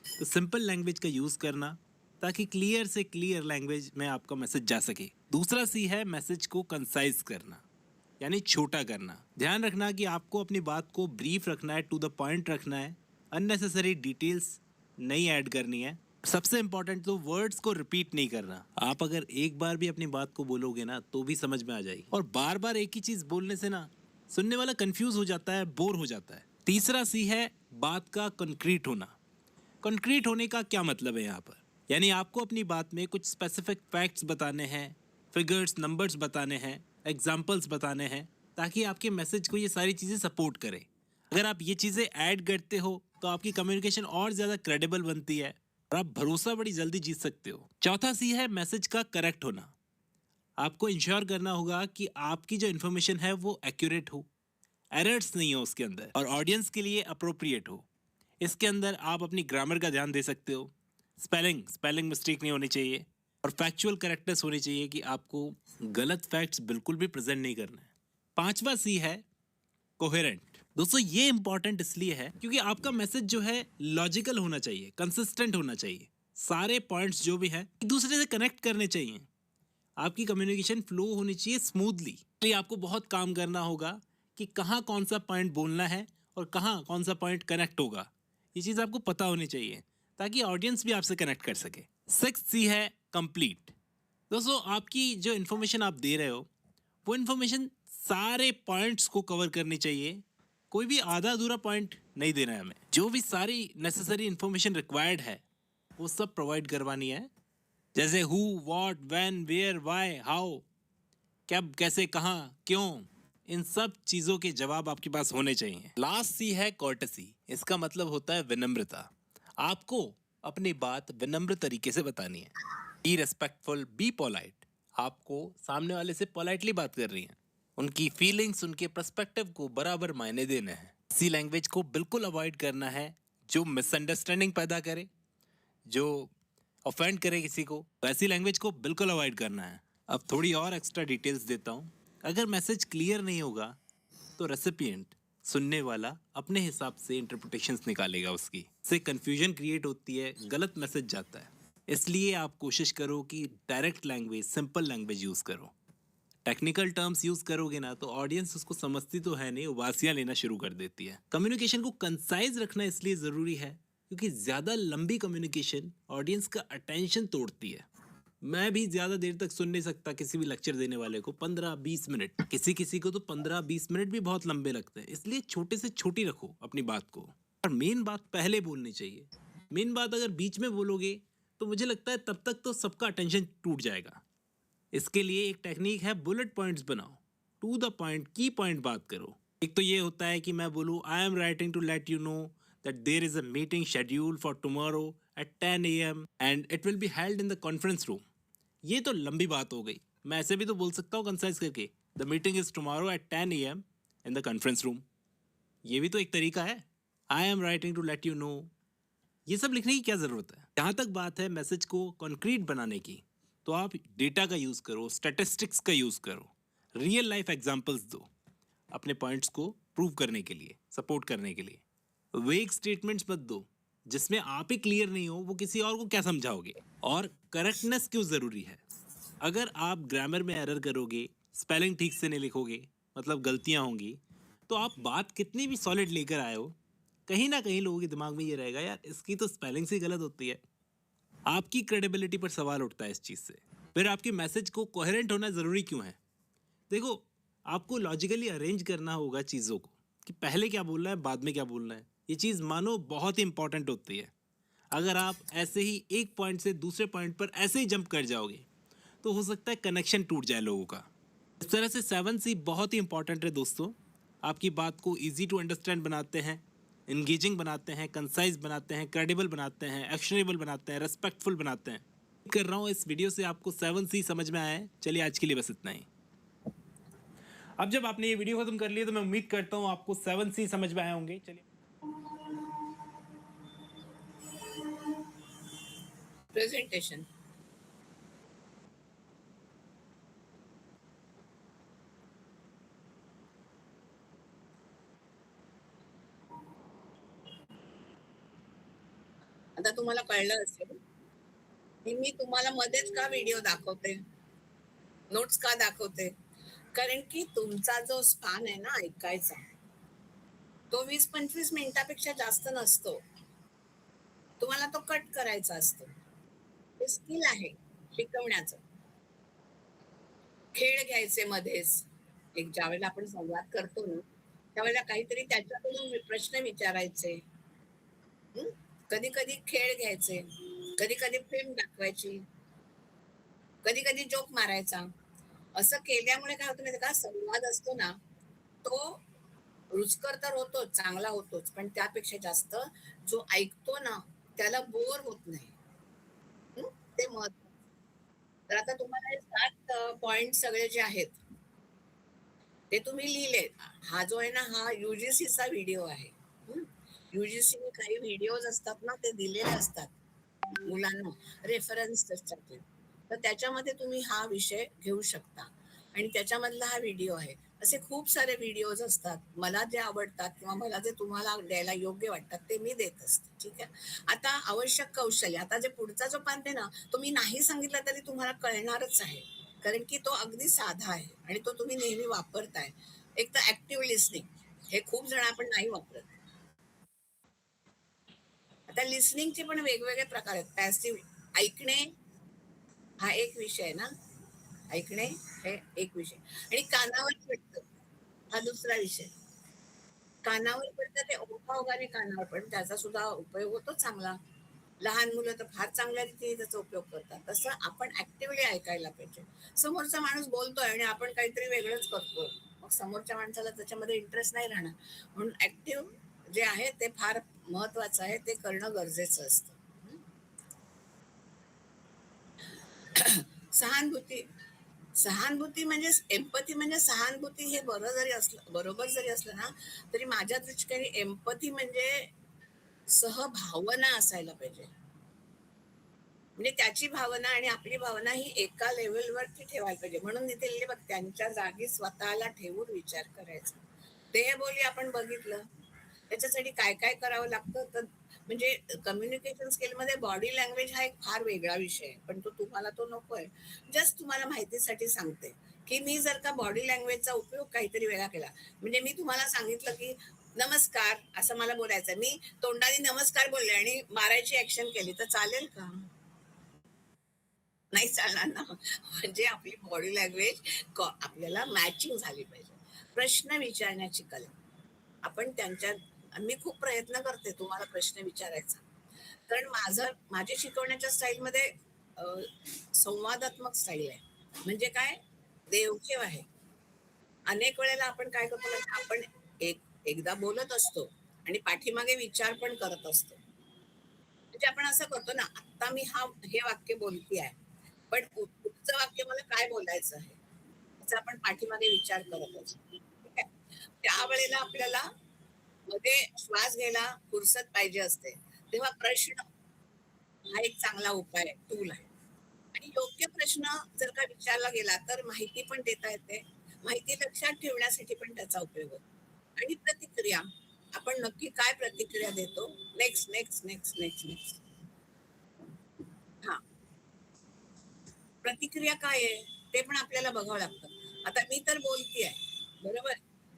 तो सिंपल लैंग्वेज का यूज़ करना ताकि क्लियर से क्लियर लैंग्वेज में आपका मैसेज जा सके। दूसरा सी है मैसेज को कंसाइज करना, यानी छोटा करना। ध्यान रखना कि आपको अपनी बात को ब्रीफ रखना है, टू द पॉइंट रखना है। अननेसेसरी डिटेल्स नहीं ऐड करनी है। सबसे इंपॉर्टेंट तो वर्ड्स को रिपीट नहीं करना। आप अगर एक बार भी अपनी बात को बोलोगे ना तो भी समझ में आ जाएगी, और बार बार एक ही चीज बोलने से ना सुनने वाला कंफ्यूज हो जाता है, बोर हो जाता है। तीसरा सी है बात का कंक्रीट होना। कंक्रीट होने का क्या मतलब है यहाँ पर? यानी आपको अपनी बात में कुछ स्पेसिफिक फैक्ट्स बताने हैं, फिगर्स, नंबर्स बताने हैं, एग्जाम्पल्स बताने हैं, ताकि आपके मैसेज को ये सारी चीज़ें सपोर्ट करें। अगर आप ये चीज़ें ऐड करते हो तो आपकी कम्युनिकेशन और ज़्यादा क्रेडिबल बनती है और आप भरोसा बड़ी जल्दी जीत सकते हो। चौथा सी है मैसेज का करेक्ट होना। आपको इंश्योर करना होगा कि आपकी जो इन्फॉर्मेशन है वो एक्यूरेट हो, एरर्स नहीं हो उसके अंदर, और ऑडियंस के लिए अप्रोप्रिएट हो। इसके अंदर आप अपनी ग्रामर का ध्यान दे सकते हो। स्पेलिंग मिस्टेक नहीं होनी चाहिए। और फैक्चुअल करेक्टनेस होनी चाहिए कि आपको गलत फैक्ट्स बिल्कुल भी प्रेजेंट नहीं करना है। 5वां सी है कोहेरेंट। दोस्तों ये इंपॉर्टेंट इसलिए है क्योंकि आपका मैसेज जो है लॉजिकल होना चाहिए, कंसिस्टेंट होना चाहिए, सारे पॉइंट्स जो भी हैं एक दूसरे से कनेक्ट करने चाहिए, आपकी कम्युनिकेशन फ्लो होनी चाहिए स्मूथली। इसलिए आपको बहुत काम करना होगा कि कहाँ कौन सा पॉइंट बोलना है और कहाँ कौन सा पॉइंट कनेक्ट होगा, ये चीज़ आपको पता होनी चाहिए ताकि ऑडियंस भी आपसे कनेक्ट कर सके। 6th सी है कंप्लीट। दोस्तों आपकी जो इन्फॉर्मेशन आप दे रहे हो वो इन्फॉर्मेशन सारे पॉइंट्स को कवर करनी चाहिए, कोई भी आधा अधूरा पॉइंट नहीं देना है हमें। जो भी सारी नेसेसरी इन्फॉर्मेशन रिक्वायर्ड है वो सब प्रोवाइड करवानी है, जैसे हु, व्हाट, व्हेन, वेयर, व्हाई, हाउ, कब, कैसे, कहाँ, क्यों, इन सब चीज़ों के जवाब आपके पास होने चाहिए। लास्ट सी है कॉर्टेसी। इसका मतलब होता है विनम्रता। आपको अपनी बात विनम्र तरीके से बतानी है। बी रेस्पेक्टफुल, बी पोलाइट। आपको सामने वाले से पोलाइटली बात कर रही हैं, उनकी फीलिंग्स, उनके पर्सपेक्टिव को बराबर मायने देने हैं। इसी लैंग्वेज को बिल्कुल अवॉइड करना है जो मिसअंडरस्टैंडिंग पैदा करे, जो ऑफेंड करे किसी को, वैसी लैंग्वेज को बिल्कुल अवॉइड करना है। अब थोड़ी और एक्स्ट्रा डिटेल्स देता हूँ। अगर मैसेज क्लियर नहीं होगा तो रेसिपिएंट, सुनने वाला, अपने हिसाब से इंटरप्रिटेशंस निकालेगा उसकी, इससे कंफ्यूजन क्रिएट होती है, गलत मैसेज जाता है। इसलिए आप कोशिश करो कि direct language, simple language use करो। टेक्निकल टर्म्स यूज़ करोगे ना तो ऑडियंस उसको समझती तो है नहीं, उबासियाँ लेना शुरू कर देती है। कम्युनिकेशन को कंसाइज रखना इसलिए ज़रूरी है क्योंकि ज़्यादा लंबी कम्युनिकेशन ऑडियंस का अटेंशन तोड़ती है। मैं भी ज़्यादा देर तक सुन नहीं सकता किसी भी लेक्चर देने वाले को, 15-20 मिनट, किसी किसी को तो 15-20 मिनट भी बहुत लंबे लगते हैं। इसलिए छोटे से छोटी रखो अपनी बात को, और मेन बात पहले बोलनी चाहिए। मेन बात अगर बीच में बोलोगे तो मुझे लगता है तब तक तो सबका अटेंशन टूट जाएगा। इसके लिए एक टेक्निक है, बुलेट पॉइंट्स बनाओ, टू द पॉइंट, की पॉइंट बात करो। एक तो ये होता है कि मैं बोलूँ I am writing to let you know that there is a meeting schedule for tomorrow at 10 AM and it will be held in the conference room. ये तो लंबी बात हो गई, मैं ऐसे भी तो बोल सकता हूँ कंसाइज करके, the meeting is tomorrow at 10 AM in the conference room. ये भी तो एक तरीका है, I am writing to let you know. ये सब लिखने की क्या ज़रूरत है? जहाँ तक बात है मैसेज को कॉन्क्रीट बनाने की, तो आप डेटा का यूज़ करो, स्टैटिस्टिक्स का यूज़ करो, रियल लाइफ एग्जांपल्स दो अपने पॉइंट्स को प्रूव करने के लिए, सपोर्ट करने के लिए। वेग स्टेटमेंट्स मत दो जिसमें आप ही क्लियर नहीं हो, वो किसी और को क्या समझाओगे। और करेक्टनेस क्यों ज़रूरी है? अगर आप ग्रामर में एरर करोगे, स्पेलिंग ठीक से नहीं लिखोगे, मतलब गलतियाँ होंगी, तो आप बात कितनी भी सॉलिड लेकर आए हो, कहीं ना कहीं लोगों के दिमाग में ये रहेगा, यार इसकी तो स्पेलिंग से गलत होती है। आपकी क्रेडिबिलिटी पर सवाल उठता है इस चीज़ से। फिर आपके मैसेज को कोहेरेंट होना ज़रूरी क्यों है? देखो, आपको लॉजिकली अरेंज करना होगा चीज़ों को कि पहले क्या बोलना है, बाद में क्या बोलना है। ये चीज़ मानो बहुत ही इंपॉर्टेंट होती है। अगर आप ऐसे ही एक पॉइंट से दूसरे पॉइंट पर ऐसे ही जंप कर जाओगे तो हो सकता है कनेक्शन टूट जाए लोगों का। इस तरह से 7C बहुत ही इंपॉर्टेंट है दोस्तों। आपकी बात को ईजी टू अंडरस्टैंड बनाते हैं, इंगेजिंग बनाते हैं, कंसाइज बनाते हैं, क्रेडिबल बनाते हैं, एक्शनेबल बनाते हैं, रेस्पेक्टफुल बनाते हैं। कर रहा हूँ इस वीडियो से आपको 7C समझ में आया है। चलिए आज के लिए बस इतना ही। अब जब आपने ये वीडियो खत्म कर लिया तो मैं उम्मीद करता हूँ आपको 7C समझ में आए होंगे। चलिए प्रेझेंटेशन। आता तुम्हाला कळलं असेल की मी तुम्हाला मध्येच का व्हिडिओ दाखवते, नोट्स का दाखवते, कारण की तुमचा जो स्पॅन आहे ना ऐकायचा, तो 20-25 मिनिटापेक्षा जास्त नसतो. तुम्हाला तो कट करायचा असतो. हे स्किल आहे शिकवण्याचं. खेळ घ्यायचे मध्येच. एक ज्यावेळेला आपण संवाद करतो ना, त्यावेळेला काहीतरी त्याच्याकडून प्रश्न विचारायचे. कधी कधी खेळ घ्यायचे, कधी कधी फिल्म दाखवायची, कधी कधी जोक मारायचा. असं केल्यामुळे काय होतं माहिती का, संवाद असतो ना तो रुचकर तर होतोच, चांगला होतोच, पण त्यापेक्षा जास्त जो ऐकतो ना त्याला बोर होत नाही. ते महत्व. तर आता तुम्हाला हे 7 पॉइंट सगळे जे आहेत ते तुम्ही लिहिले. हा जो आहे ना हा युजीसीचा व्हिडिओ आहे. युजीसीने काही व्हिडिओज असतात ना ते दिलेले असतात मुलांना, रेफरन्स असतात ते. तर त्याच्यामध्ये तुम्ही हा विषय घेऊ शकता आणि त्याच्यामधला हा व्हिडिओ आहे. असे खूप सारे व्हिडिओज असतात. मला जे आवडतात किंवा मला जे तुम्हाला द्यायला योग्य वाटतात ते मी देत असते. ठीक आहे. आता आवश्यक कौशल्य, आता जे पुढचा जो पार्ट आहे ना, तो मी नाही सांगितला तरी तुम्हाला कळणारच आहे. कारण की तो अगदी साधा आहे आणि तो तुम्ही नेहमी वापरताय. एक तर ऍक्टिव्ह लिसनिंग, हे खूप जण आपण नाही वापरत. आता लिसनिंगचे पण वेगवेगळे प्रकार आहेत. पॅसिव्ह ऐकणे हा एक विषय आहे ना, ऐकणे हे एक विषय आणि कानावर पडतं हा दुसरा विषय. कानावर पडतं ते ओघाओघाने कानावर पडतं, त्याचा सुद्धा उपयोग होतो चांगला. लहान मुलं तर फार चांगल्या रीतीने त्याचा उपयोग करतात. तसं आपण ऍक्टिव्हली ऐकायला पाहिजे. समोरचा माणूस बोलतोय आणि आपण काहीतरी वेगळंच करतोय, मग समोरच्या माणसाला त्याच्यामध्ये इंटरेस्ट नाही राहणार. म्हणून ऍक्टिव्ह जे आहे ते फार महत्वाचं आहे, ते करणं गरजेचं असतं. सहानुभूती, सहानुभूती म्हणजे एम्पथी म्हणजे सहानुभूती हे बरोबर जरी असलं ना, तरी माझ्या दृष्टीने एम्पथी म्हणजे सहभावना असायला पाहिजे. म्हणजे त्याची भावना आणि आपली भावना ही एका लेवलवरती ठेवायला पाहिजे. म्हणून इथे लिहिले बघ, त्यांच्या जागी स्वतःला ठेवून विचार करायचा. देहबोली आपण बघितलं. त्याच्यासाठी काय काय करावं लागतं, तर म्हणजे कम्युनिकेशन स्किलमध्ये बॉडी लँग्वेज हा एक फार वेगळा विषय आहे, पण तो तुम्हाला तो नकोय. जस्ट तुम्हाला माहितीसाठी सांगते, की मी जर का बॉडी लँग्वेजचा उपयोग काहीतरी वेगळा केला, म्हणजे मी तुम्हाला सांगितलं की नमस्कार असं मला बोलायचं, मी तोंडाने नमस्कार बोलले आणि मारायची ऍक्शन केली तर चालेल का? नाही चालणार ना. म्हणजे आपली बॉडी लँग्वेज आपल्याला मॅचिंग झाली पाहिजे. प्रश्न विचारण्याची कला, आपण त्यांच्या, मी खूप प्रयत्न करते तुम्हाला प्रश्न विचारायचा. कारण माझ्या शिकवण्याच्या स्टाईलमध्ये अ, संवादात्मक स्टाईल आहे. म्हणजे काय, देवघेव आहे. अनेक वेळेला आपण काय करतो माहिती आहे? आपण एकदा बोलत असतो आणि पाठीमागे विचार पण करत असतो. म्हणजे आपण असं करतो ना, आता मी हे वाक्य बोलती आहे, पण पुढचं वाक्य मला काय बोलायचं आहे याचा आपण पाठीमागे विचार करत असतो. ठीक आहे. त्यावेळेला आपल्याला मध्ये श्वास घ्यायला फुरसत पाहिजे असते. तेव्हा प्रश्न हा एक चांगला उपाय आहे, टूल आहे. आणि योग्य प्रश्न जर का विचारला गेला तर माहिती पण देता येते. माहिती लक्षात ठेवण्यासाठी पण त्याचा उपयोग होतो. आणि प्रतिक्रिया, आपण नक्की काय प्रतिक्रिया देतो. Next next next next next. हा, प्रतिक्रिया काय आहे ते पण आपल्याला बघावं लागतं. आता मी तर बोलती आहे, बरोबर,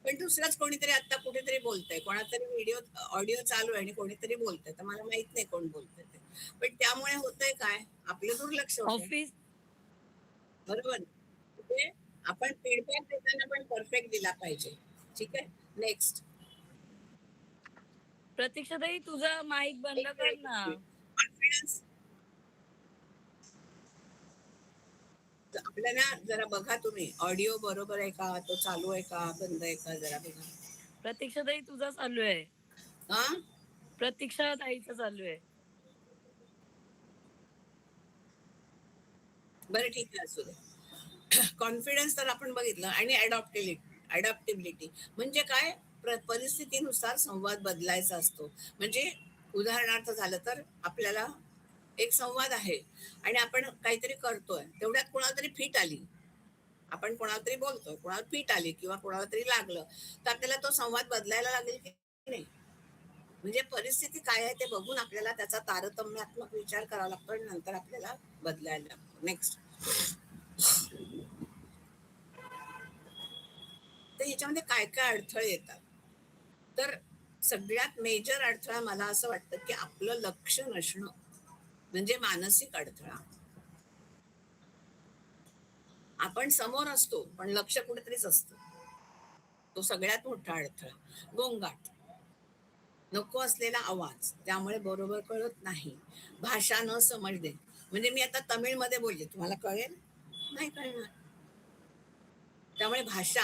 पण दुसराच कोणीतरी आता कुठेतरी बोलतंय, कोणातरी ऑडिओ चालू आहे आणि कोणीतरी बोलतंय, तर मला माहित नाही कोण बोलतंय ते. पण त्यामुळे होतंय काय, आपलं दुर्लक्ष होतंय. ऑफिस बरोबर. म्हणजे आपण फीडबॅक देताना पण परफेक्ट दिला पाहिजे. ठीक आहे. नेक्स्ट. प्रतीक्षाताई तुझा माईक बंद एक कर मिनिट, ना. कॉन्फिडन्स. आपल्याला जरा बघा तुम्ही, ऑडिओ बरोबर आहे का, तो चालू आहे का, बंद आहे का, जरा बघा. प्रतीक्षाताई तुझा चालू आहे. हा, प्रतीक्षाताईचा चालू आहे. बरं ठीक आहे, असू दे. कॉन्फिडन्स तर आपण बघितलं आणि अडॅप्टिबिलिटी म्हणजे काय, परिस्थितीनुसार संवाद बदलायचा असतो. म्हणजे उदाहरणार्थ झालं तर आपल्याला एक संवाद आहे आणि आपण काहीतरी करतोय, तेवढ्यात कोणाला तरी फिट आली, आपण कोणाला तरी बोलतोय, कोणाला फिट आली किंवा कोणाला तरी लागलं, तर आपल्याला तो संवाद बदलायला लागेल की नाही. म्हणजे परिस्थिती काय आहे ते बघून आपल्याला त्याचा तारतम्यात्मक विचार करावा लागतो आणि नंतर आपल्याला बदलायला लागतो. नेक्स्ट. तर ह्याच्यामध्ये काय काय अडथळे येतात, तर सगळ्यात मेजर अडथळा मला असं वाटतं की आपलं लक्ष नसणं, म्हणजे मानसिक अडथळा. आपण समोर असतो पण लक्ष कुठेतरीच असतं, तो सगळ्यात मोठा अडथळा. गोंगाट, नको असलेला आवाज, त्यामुळे बरोबर कळत नाही. भाषा न समजणे, म्हणजे मी आता तमिळमध्ये बोलले, तुम्हाला कळेल नाही कळणार. त्यामुळे भाषा,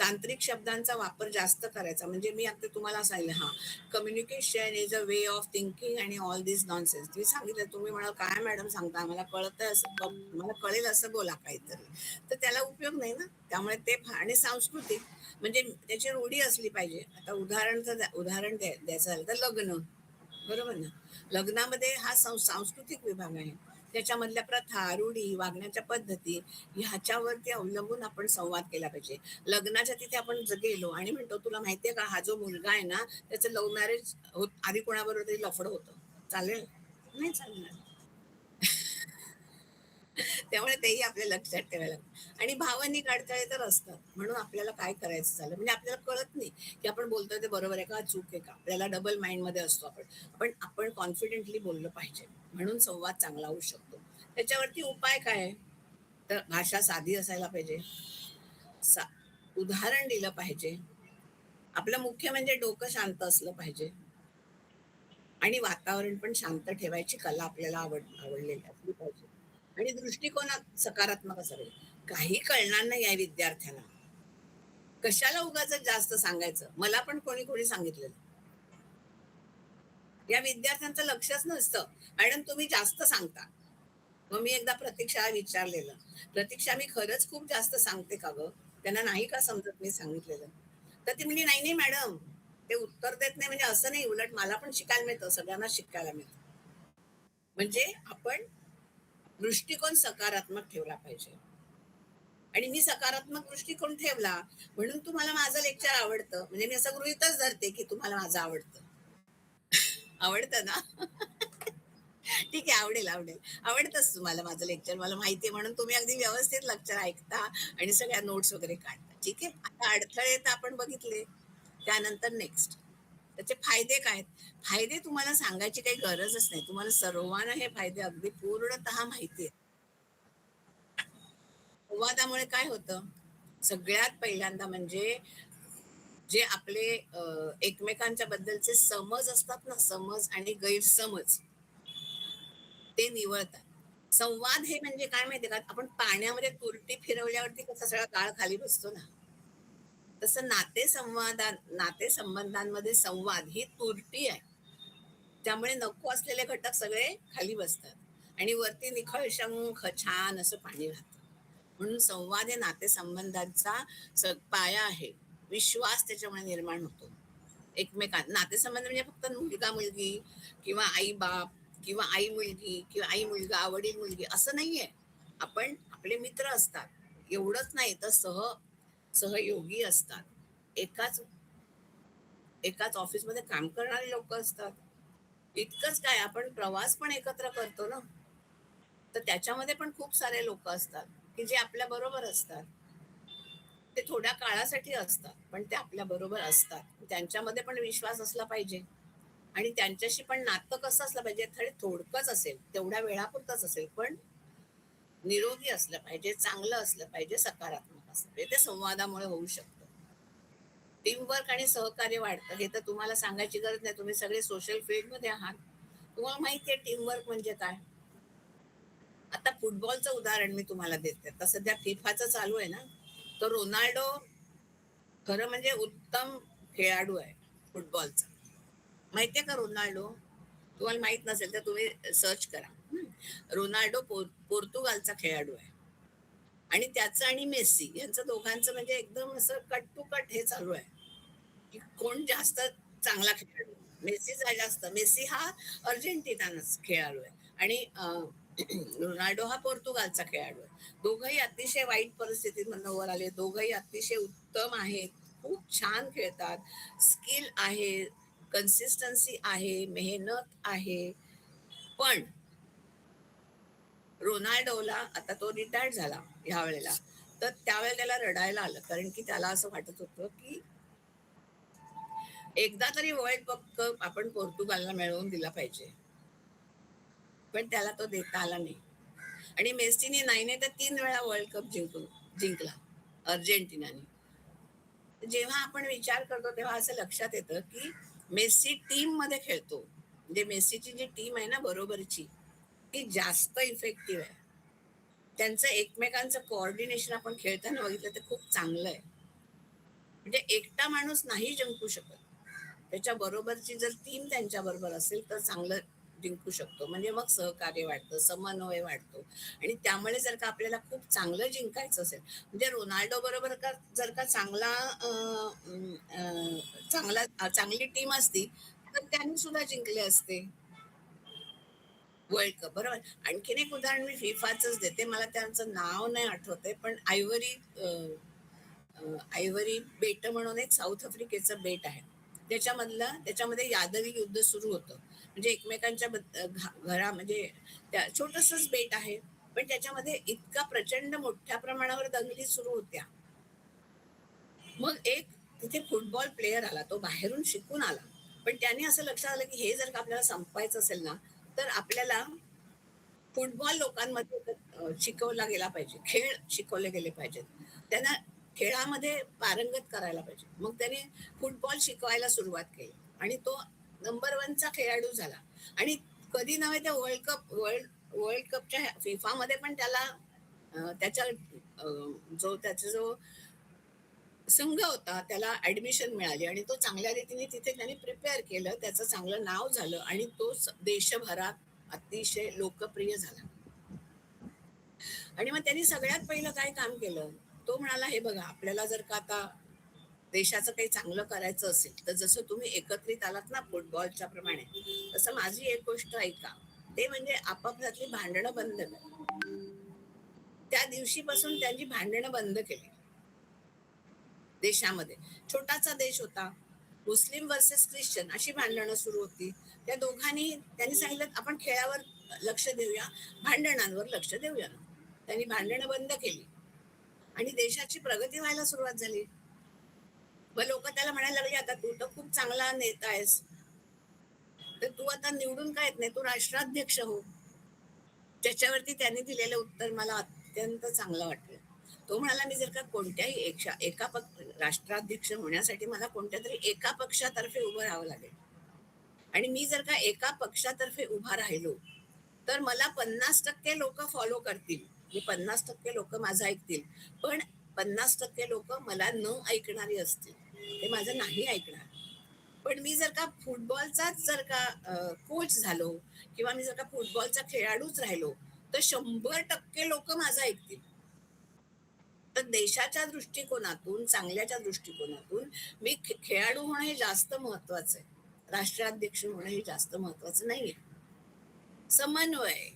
तांत्रिक शब्दांचा वापर जास्त करायचा. म्हणजे मी आता तुम्हाला सांगितलं, हा, communication is a way of thinking आणि ऑल दिस नॉनसेन्स. तुम्ही सांगितलं, तुम्ही म्हणाल काय मॅडम सांगता, मला कळत असं, मला कळेल असं बोला काहीतरी, तर त्याला उपयोग नाही ना. त्यामुळे ते आणि सांस्कृतिक, म्हणजे त्याची रूढी असली पाहिजे. आता उदाहरण द्यायचं झालं तर लग्न, बरोबर ना, लग्नामध्ये हा सांस्कृतिक विभाग आहे. त्याच्यामधल्या प्रथा, रूढी, वागण्याच्या पद्धती ह्याच्यावरती अवलंबून आपण संवाद केला पाहिजे. लग्नाच्या तिथे आपण गेलो आणि म्हणतो तुला माहितीये का, हा जो मुलगा आहे ना त्याचं लव्ह मॅरेज होत आधी कोणाबरोबर तरी लफडं होतं. चालेल? नाही चालणार. त्यामुळे तेही आपल्या लक्षात ठेवायला लागतं. आणि भावनिक अडथळे तर असतात. म्हणून आपल्याला काय करायचं झालं म्हणजे आपल्याला कळत नाही, की आपण बोलतोय ते बरोबर आहे का, चूक आहे का? आपल्याला डबल माइंडमध्ये असतो आपण. पण आपण कॉन्फिडेंटली बोललं पाहिजे. म्हणून संवाद चांगला होऊ शकतो. त्याच्यावरती उपाय काय आहे? तर भाषा साधी असायला पाहिजे. सा उदाहरण दिलं पाहिजे. आपलं मुख्य म्हणजे डोकं शांत असलं पाहिजे. आणि वातावरण पण शांत ठेवायची कला आपल्याला आवडलेली असली पाहिजे. आणि दृष्टिकोनात सकारात्मक असावे. काही कळणार नाही या विद्यार्थ्यांना. कशाला उगाचच जास्त सांगायचं. मला पण कोणी कोणी सांगितलेलं. या विद्यार्थ्यांचं लक्षच नसतं. मॅडम तुम्ही जास्त सांगता. मग मी एकदा प्रतीक्षाला विचारलेलं, प्रतीक्षा मी खरंच खूप जास्त सांगते का गं? त्यांना नाही का समजत मी सांगितलेलं? तर ती म्हणली, "नाही, नाही मॅडम, ते उत्तर देत नाही म्हणजे असं नाही, उलट मला पण शिकायला मिळतं, सगळ्यांना शिकायला मिळतं." म्हणजे आपण दृष्टिकोन सकारात्मक ठेवला पाहिजे. आणि मी सकारात्मक दृष्टिकोन ठेवला म्हणून तुम्हाला माझं लेक्चर आवडतं. म्हणजे मी असं गृहीतच धरते की तुम्हाला माझं आवडतं. आवडतं ना? ठीक आहे, आवडेल, आवडेल. आवडतंच तुम्हाला माझं लेक्चर मला माहिती आहे म्हणून तुम्ही अगदी व्यवस्थित लेक्चर ऐकता आणि सगळ्या नोट्स वगैरे काढता. ठीक आहे. आता अडथळे तर आपण बघितले. त्यानंतर नेक्स्ट. त्याचे फायदे काय आहेत? फायदे तुम्हाला सांगायची काही गरजच नाही. तुम्हाला सर्वांना हे फायदे अगदी पूर्णतः माहिती आहेत. संवादामुळे काय होतं? सगळ्यात पहिल्यांदा म्हणजे जे आपले एकमेकांच्या बद्दलचे समज असतात ना, समज आणि गैरसमज ते निवळतात. संवाद हे म्हणजे काय माहितीये का, आपण पाण्यामध्ये तुरटी फिरवल्यावरती कसा सगळा गाळ खाली बसतो ना, तसं नातेसंबंधांमध्ये संवाद ही तुरटी आहे. त्यामुळे नको असलेले घटक सगळे खाली बसतात आणि वरती निखळ शंख छान असं पाणी राहतं. म्हणून संवाद हे नातेसंबंधांचा पाया आहे. विश्वास त्याच्यामुळे निर्माण होतो. नातेसंबंध म्हणजे फक्त मुलगा मुलगी किंवा आई बाप किंवा आई मुलगी किंवा आई मुलगा वडील मुलगी असं नाहीये. आपण आपले मित्र असतात एवढंच नाही तर सहयोगी असतात. एकाच एकाच ऑफिसमध्ये काम करणारे लोक असतात. इतकंच काय, आपण प्रवास पण एकत्र करतो ना, तर त्याच्यामध्ये पण खूप सारे लोक असतात की जे आपल्या बरोबर असतात. ते थोड्या काळासाठी असतात पण ते आपल्या बरोबर असतात. त्यांच्यामध्ये पण विश्वास असला पाहिजे आणि त्यांच्याशी पण नातं कसं असलं पाहिजे, थोडकंच असेल, तेवढ्या वेळापुरतंच असेल, पण निरोगी असलं पाहिजे, चांगलं असलं पाहिजे, सकारात्मक असलं पाहिजे. ते संवादामुळे होऊ शकतं. टीमवर्क आणि सहकार्य वाढतं. हे तर तुम्हाला सांगायची गरज नाही. तुम्ही सगळे सोशल फील्डमध्ये आहात. तुम्हाला माहिती आहे टीमवर्क म्हणजे काय. आता फुटबॉलचं उदाहरण मी तुम्हाला देते. आता सध्या फिफाचं चालू आहे ना, तर रोनाल्डो खरं म्हणजे उत्तम खेळाडू आहे फुटबॉलचा. माहितीये का रोनाल्डो? तुम्हाला माहित नसेल तर तुम्ही सर्च करा. रोनाल्डो पोर्तुगालचा खेळाडू आहे. आणि त्याचं आणि मेस्सी यांचं दोघांचं म्हणजे एकदम असं कट टू कट हे चालू आहे, की कोण जास्त चांगला खेळाडू. मेस्सी हा अर्जेंटिनाचा खेळाडू आहे आणि रोनाल्डो हा पोर्तुगालचा खेळाडू आहे. दोघंही अतिशय वाईट परिस्थितीमधनं वर आले. दोघंही अतिशय उत्तम आहेत. खूप छान खेळतात. स्किल आहे, कन्सिस्टन्सी आहे, मेहनत आहे. पण रोनाल्डोला आता तो रिटायर्ड झाला ह्या वेळेला, तर त्यावेळेला त्याला रडायला आलं कारण की त्याला असं वाटत होतं की एकदा तरी वर्ल्ड कप आपण पोर्तुगालला मिळवून दिला पाहिजे, पण त्याला तो देता आला नाही. आणि मेस्सीने नाही तर 3 वेळा वर्ल्ड कप जिंकला अर्जेंटिनाने. जेव्हा आपण विचार करतो तेव्हा असं लक्षात येतं की मेस्सी टीम मध्ये खेळतो, म्हणजे मेस्सीची जी टीम आहे ना बरोबरची, ती जास्त इफेक्टिव्ह आहे. त्यांचं एकमेकांचं कोऑर्डिनेशन आपण खेळताना बघितलं तर खूप चांगलं आहे. म्हणजे एकटा माणूस नाही जिंकू शकत. त्याच्या बरोबरची जर टीम त्यांच्या बरोबर असेल तर चांगलं जिंकू शकतो. म्हणजे मग सहकार्य वाढतं, समन्वय वाढतो आणि त्यामुळे जर का आपल्याला खूप चांगलं जिंकायचं असेल, म्हणजे रोनाल्डो बरोबर का जर का चांगली टीम असती तर त्यांनी सुद्धा जिंकले असते. वर्ल्ड कप बरोबर. आणखीन एक उदाहरण मी फिफाचंच देते. मला त्यांचं नाव नाही आठवतंय, पण आयव्हरी बेट म्हणून एक साऊथ आफ्रिकेचं बेट आहे. त्याच्यामध्ये यादवी युद्ध सुरू होतं. म्हणजे एकमेकांच्या घरा म्हणजे त्या छोटंसंच बेट आहे, पण त्याच्यामध्ये इतका प्रचंड मोठ्या प्रमाणावर दंगली सुरू होत्या. मग एक तिथे फुटबॉल प्लेयर आला, तो बाहेरून शिकून आला, पण त्याने असं लक्षात आलं की हे जर का आपल्याला संपवायचं असेल ना, तर आपल्याला फुटबॉल लोकांमध्ये शिकवला गेला पाहिजे, खेळ शिकवले गेले पाहिजेत, त्यांना खेळामध्ये पारंगत करायला पाहिजे. मग त्याने फुटबॉल शिकवायला सुरुवात केली आणि तो नंबर 1चा खेळाडू झाला. आणि कधी नव्हे त्या वर्ल्ड कपच्या फिफामध्ये पण त्याला त्याचा जो संघ होता त्याला ऍडमिशन मिळाली आणि तो चांगल्या रीतीने तिथे त्याने प्रिपेअर केलं, त्याचं चांगलं नाव झालं आणि तो देशभरात अतिशय लोकप्रिय झाला. आणि मग त्यांनी सगळ्यात पहिलं काय काम केलं, तो म्हणाला हे बघा, आपल्याला जर का आता देशाचं काही चांगलं करायचं असेल तर जसं तुम्ही एकत्रित आलात ना फुटबॉलच्या प्रमाणे, तसं माझी एक गोष्ट ऐका, ते म्हणजे आपापल्यातली भांडणं बंद करा. त्या दिवशीपासून त्यांची भांडणं बंद केली. देशामध्ये छोटासा देश होता, मुस्लिम वर्सेस ख्रिश्चन अशी भांडणं सुरू होती. त्या दोघांनी त्यांनी सांगितलं आपण खेळावर लक्ष देऊया, भांडणांवर लक्ष देऊया ना. त्यांनी भांडणं बंद केली आणि देशाची प्रगती व्हायला सुरुवात झाली. मग लोक त्याला म्हणायला लागले, आता तू तर खूप चांगला नेता आहेस, तर तू आता निवडून का येत नाही, तू राष्ट्राध्यक्ष हो. त्याच्यावरती त्यांनी दिलेलं उत्तर मला अत्यंत चांगलं वाटलं. तो म्हणाला, मी जर का कोणत्याही राष्ट्राध्यक्ष होण्यासाठी मला कोणत्या तरी एका पक्षातर्फे उभं राहावं लागेल. आणि मी जर का एका पक्षातर्फे उभा राहिलो तर मला 50% लोक फॉलो करतील, 50% लोक माझं ऐकतील, पण 50% लोक मला न ऐकणारी असतील, ते माझं नाही ऐकणार. पण मी जर का फुटबॉलचाच जर का कोच झालो किंवा मी जर का फुटबॉलचा खेळाडूच राहिलो तर 100% लोक माझं ऐकतील. तर देशाच्या दृष्टिकोनातून, चांगल्याच्या दृष्टिकोनातून मी खेळाडू होणं हे जास्त महत्वाचं आहे, राष्ट्राध्यक्ष होणं हे जास्त महत्वाचं नाहीये. समन्वय,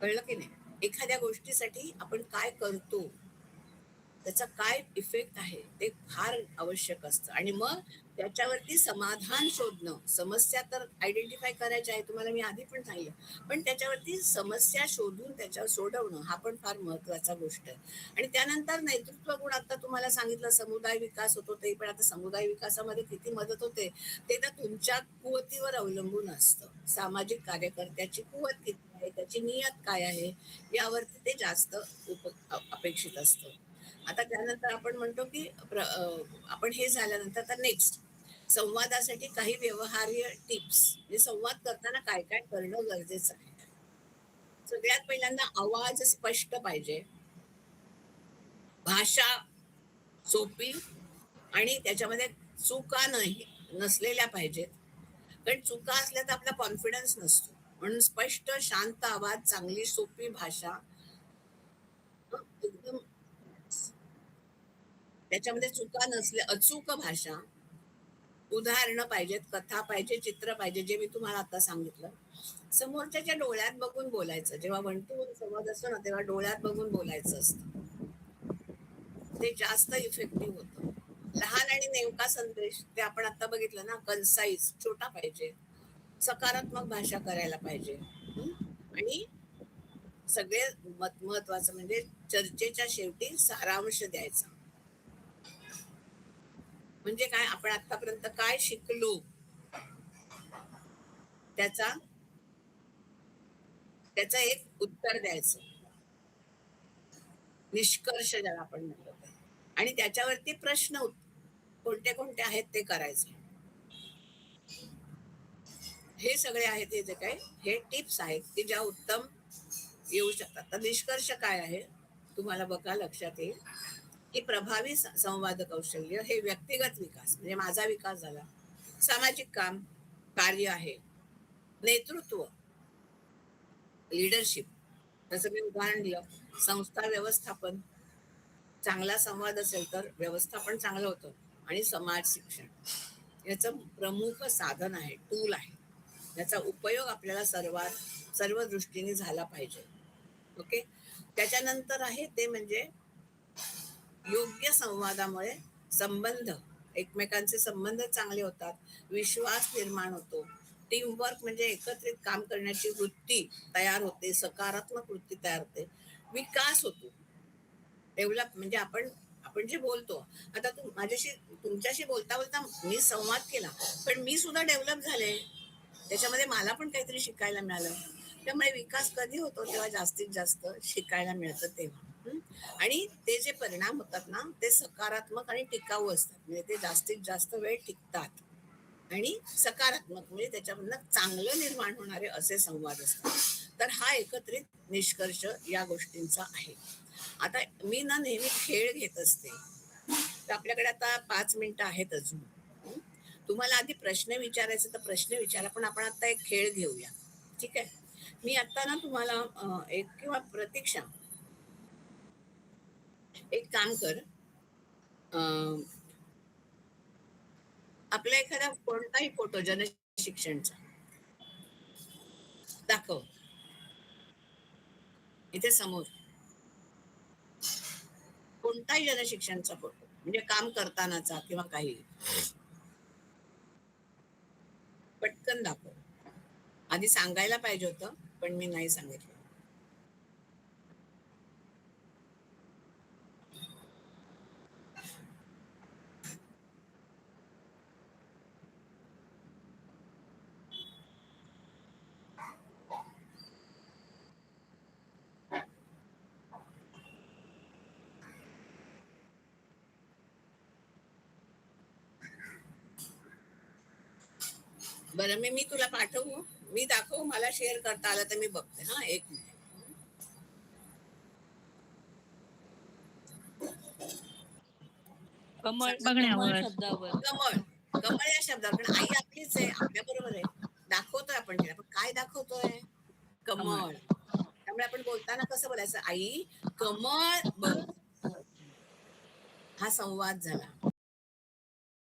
कळलं की नाही? एखाद्या गोष्टीसाठी आपण काय करतो, त्याचा काय इफेक्ट आहे ते फार आवश्यक असतं. आणि मग त्याच्यावरती समाधान शोधणं, समस्या तर आयडेंटिफाय करायची आहे, तुम्हाला मी आधी पण सांगितलं, पण त्याच्यावरती समस्या शोधून त्याच्यावर सोडवणं हा पण फार महत्वाचा गोष्ट आहे. आणि त्यानंतर नेतृत्व गुण, आता तुम्हाला सांगितलं समुदाय विकास होतो, ते पण आता समुदाय विकासामध्ये किती मदत होते ते तर तुमच्या कुवतीवर अवलंबून असतं. सामाजिक कार्यकर्त्याची कुवत किती आहे, त्याची नियत काय आहे, यावरती ते जास्त अपेक्षित असतं. आता त्यानंतर आपण म्हणतो की आपण हे झाल्यानंतर तर नेक्स्ट संवादासाठी काही व्यवहार्य टिप्स, म्हणजे संवाद करताना काय काय करणं गरजेचं आहे. सगळ्यात पहिल्यांदा आवाज स्पष्ट पाहिजे, भाषा सोपी आणि त्याच्यामध्ये चुका नसलेल्या पाहिजेत, कारण चुका असल्या तर आपला कॉन्फिडन्स नसतो. म्हणून स्पष्ट शांत आवाज, चांगली सोपी भाषा, एकदम त्याच्यामध्ये चुका नसल्या, अचूक भाषा, उदाहरणं पाहिजेत, कथा पाहिजे, चित्र पाहिजे, जे मी तुम्हाला आता सांगितलं. समोरच्याच्या डोळ्यात बघून बोलायचं, जेव्हा वन टू वन संवाद असतो ना तेव्हा डोळ्यात बघून बोलायचं असतं, ते जास्त इफेक्टिव्ह होतं. लहान आणि नेमका संदेश, ते आपण आता बघितलं ना, कन्साइज, छोटा पाहिजे, सकारात्मक भाषा करायला पाहिजे. आणि सगळे महत्वाचं म्हणजे चर्चेच्या शेवटी सारांश द्यायचा. म्हणजे काय, आपण आतापर्यंत काय शिकलो त्याचा एक उत्तर द्यायचं, निष्कर्ष ज्याला आपण म्हणतो ते. आणि त्याच्यावरती प्रश्न कोणते कोणते आहेत ते करायचे. हे सगळे आहेत, हे जे काय हे टिप्स आहेत की ज्या उत्तम येऊ शकतात. तर निष्कर्ष काय आहे तुम्हाला बघा लक्षात येईल की प्रभावी संवाद कौशल्य हे व्यक्तिगत विकास, म्हणजे माझा विकास झाला, सामाजिक काम कार्य आहे, नेतृत्व लीडरशिप, जसं मी उदाहरण दिलं, संस्था व्यवस्थापन, चांगला संवाद असेल तर व्यवस्थापन चांगलं होतं, आणि समाज शिक्षण याचं प्रमुख साधन आहे, टूल आहे. याचा उपयोग आपल्याला सर्व दृष्टीने झाला पाहिजे. ओके. त्याच्यानंतर आहे ते म्हणजे योग्य संवादामुळे संबंध, एकमेकांचे संबंध चांगले होतात, विश्वास निर्माण होतो, टीमवर्क म्हणजे एकत्रित काम करण्याची वृत्ती तयार होते, सकारात्मक वृत्ती तयार होते, विकास होतो, डेव्हलप म्हणजे आपण आपण जे बोलतो आता तुमच्याशी बोलता बोलता मी संवाद केला, पण मी सुद्धा डेव्हलप झाले, त्याच्यामध्ये मला पण काहीतरी शिकायला मिळालं. त्यामुळे विकास कधी होतो तेव्हा जास्तीत जास्त शिकायला मिळतं तेव्हा. आणि ते जे परिणाम होतात ना ते सकारात्मक आणि टिकाऊ असतात, म्हणजे ते जास्तीत जास्त वेळ टिकतात आणि सकारात्मक म्हणजे त्याच्यामधनं चांगलं निर्माण होणारे असे संवाद असतात. तर हा एकत्रित निष्कर्ष या गोष्टींचा आहे. आता मी ना नेहमी खेळ घेत असते, तर आपल्याकडे आता 5 मिनिटं आहेत अजून. हं? तुम्हाला आधी प्रश्न विचारायचे तर प्रश्न विचारा, पण आपण आता एक खेळ घेऊया. ठीक आहे. मी आता ना तुम्हाला एक किंवा प्रतीक्षा एक काम कर, अं, आपला एखादा कोणताही फोटो जनशिक्षणचा दाखव इथे समोर, कोणताही जनशिक्षणचा फोटो म्हणजे काम करतानाचा किंवा काही, पटकन दाखव. आधी सांगायला पाहिजे होतं पण मी नाही सांगितलं. बरं मी तुला पाठवू, मी दाखवू, मला शेअर करता आलं तर मी बघते. हा, एक मिनिट. कमळ बघण्यावर. कमळ शब्दावर. कमळ. कमळ या शब्दावर, कारण आई आपलीच आहे, आपल्या बरोबर आहे. दाखवतोय आपण तिला, पण काय दाखवतोय? कमळ. त्यामुळे आपण बोलताना कसं बोलायचं, आई कमळ बघ. हा संवाद झाला.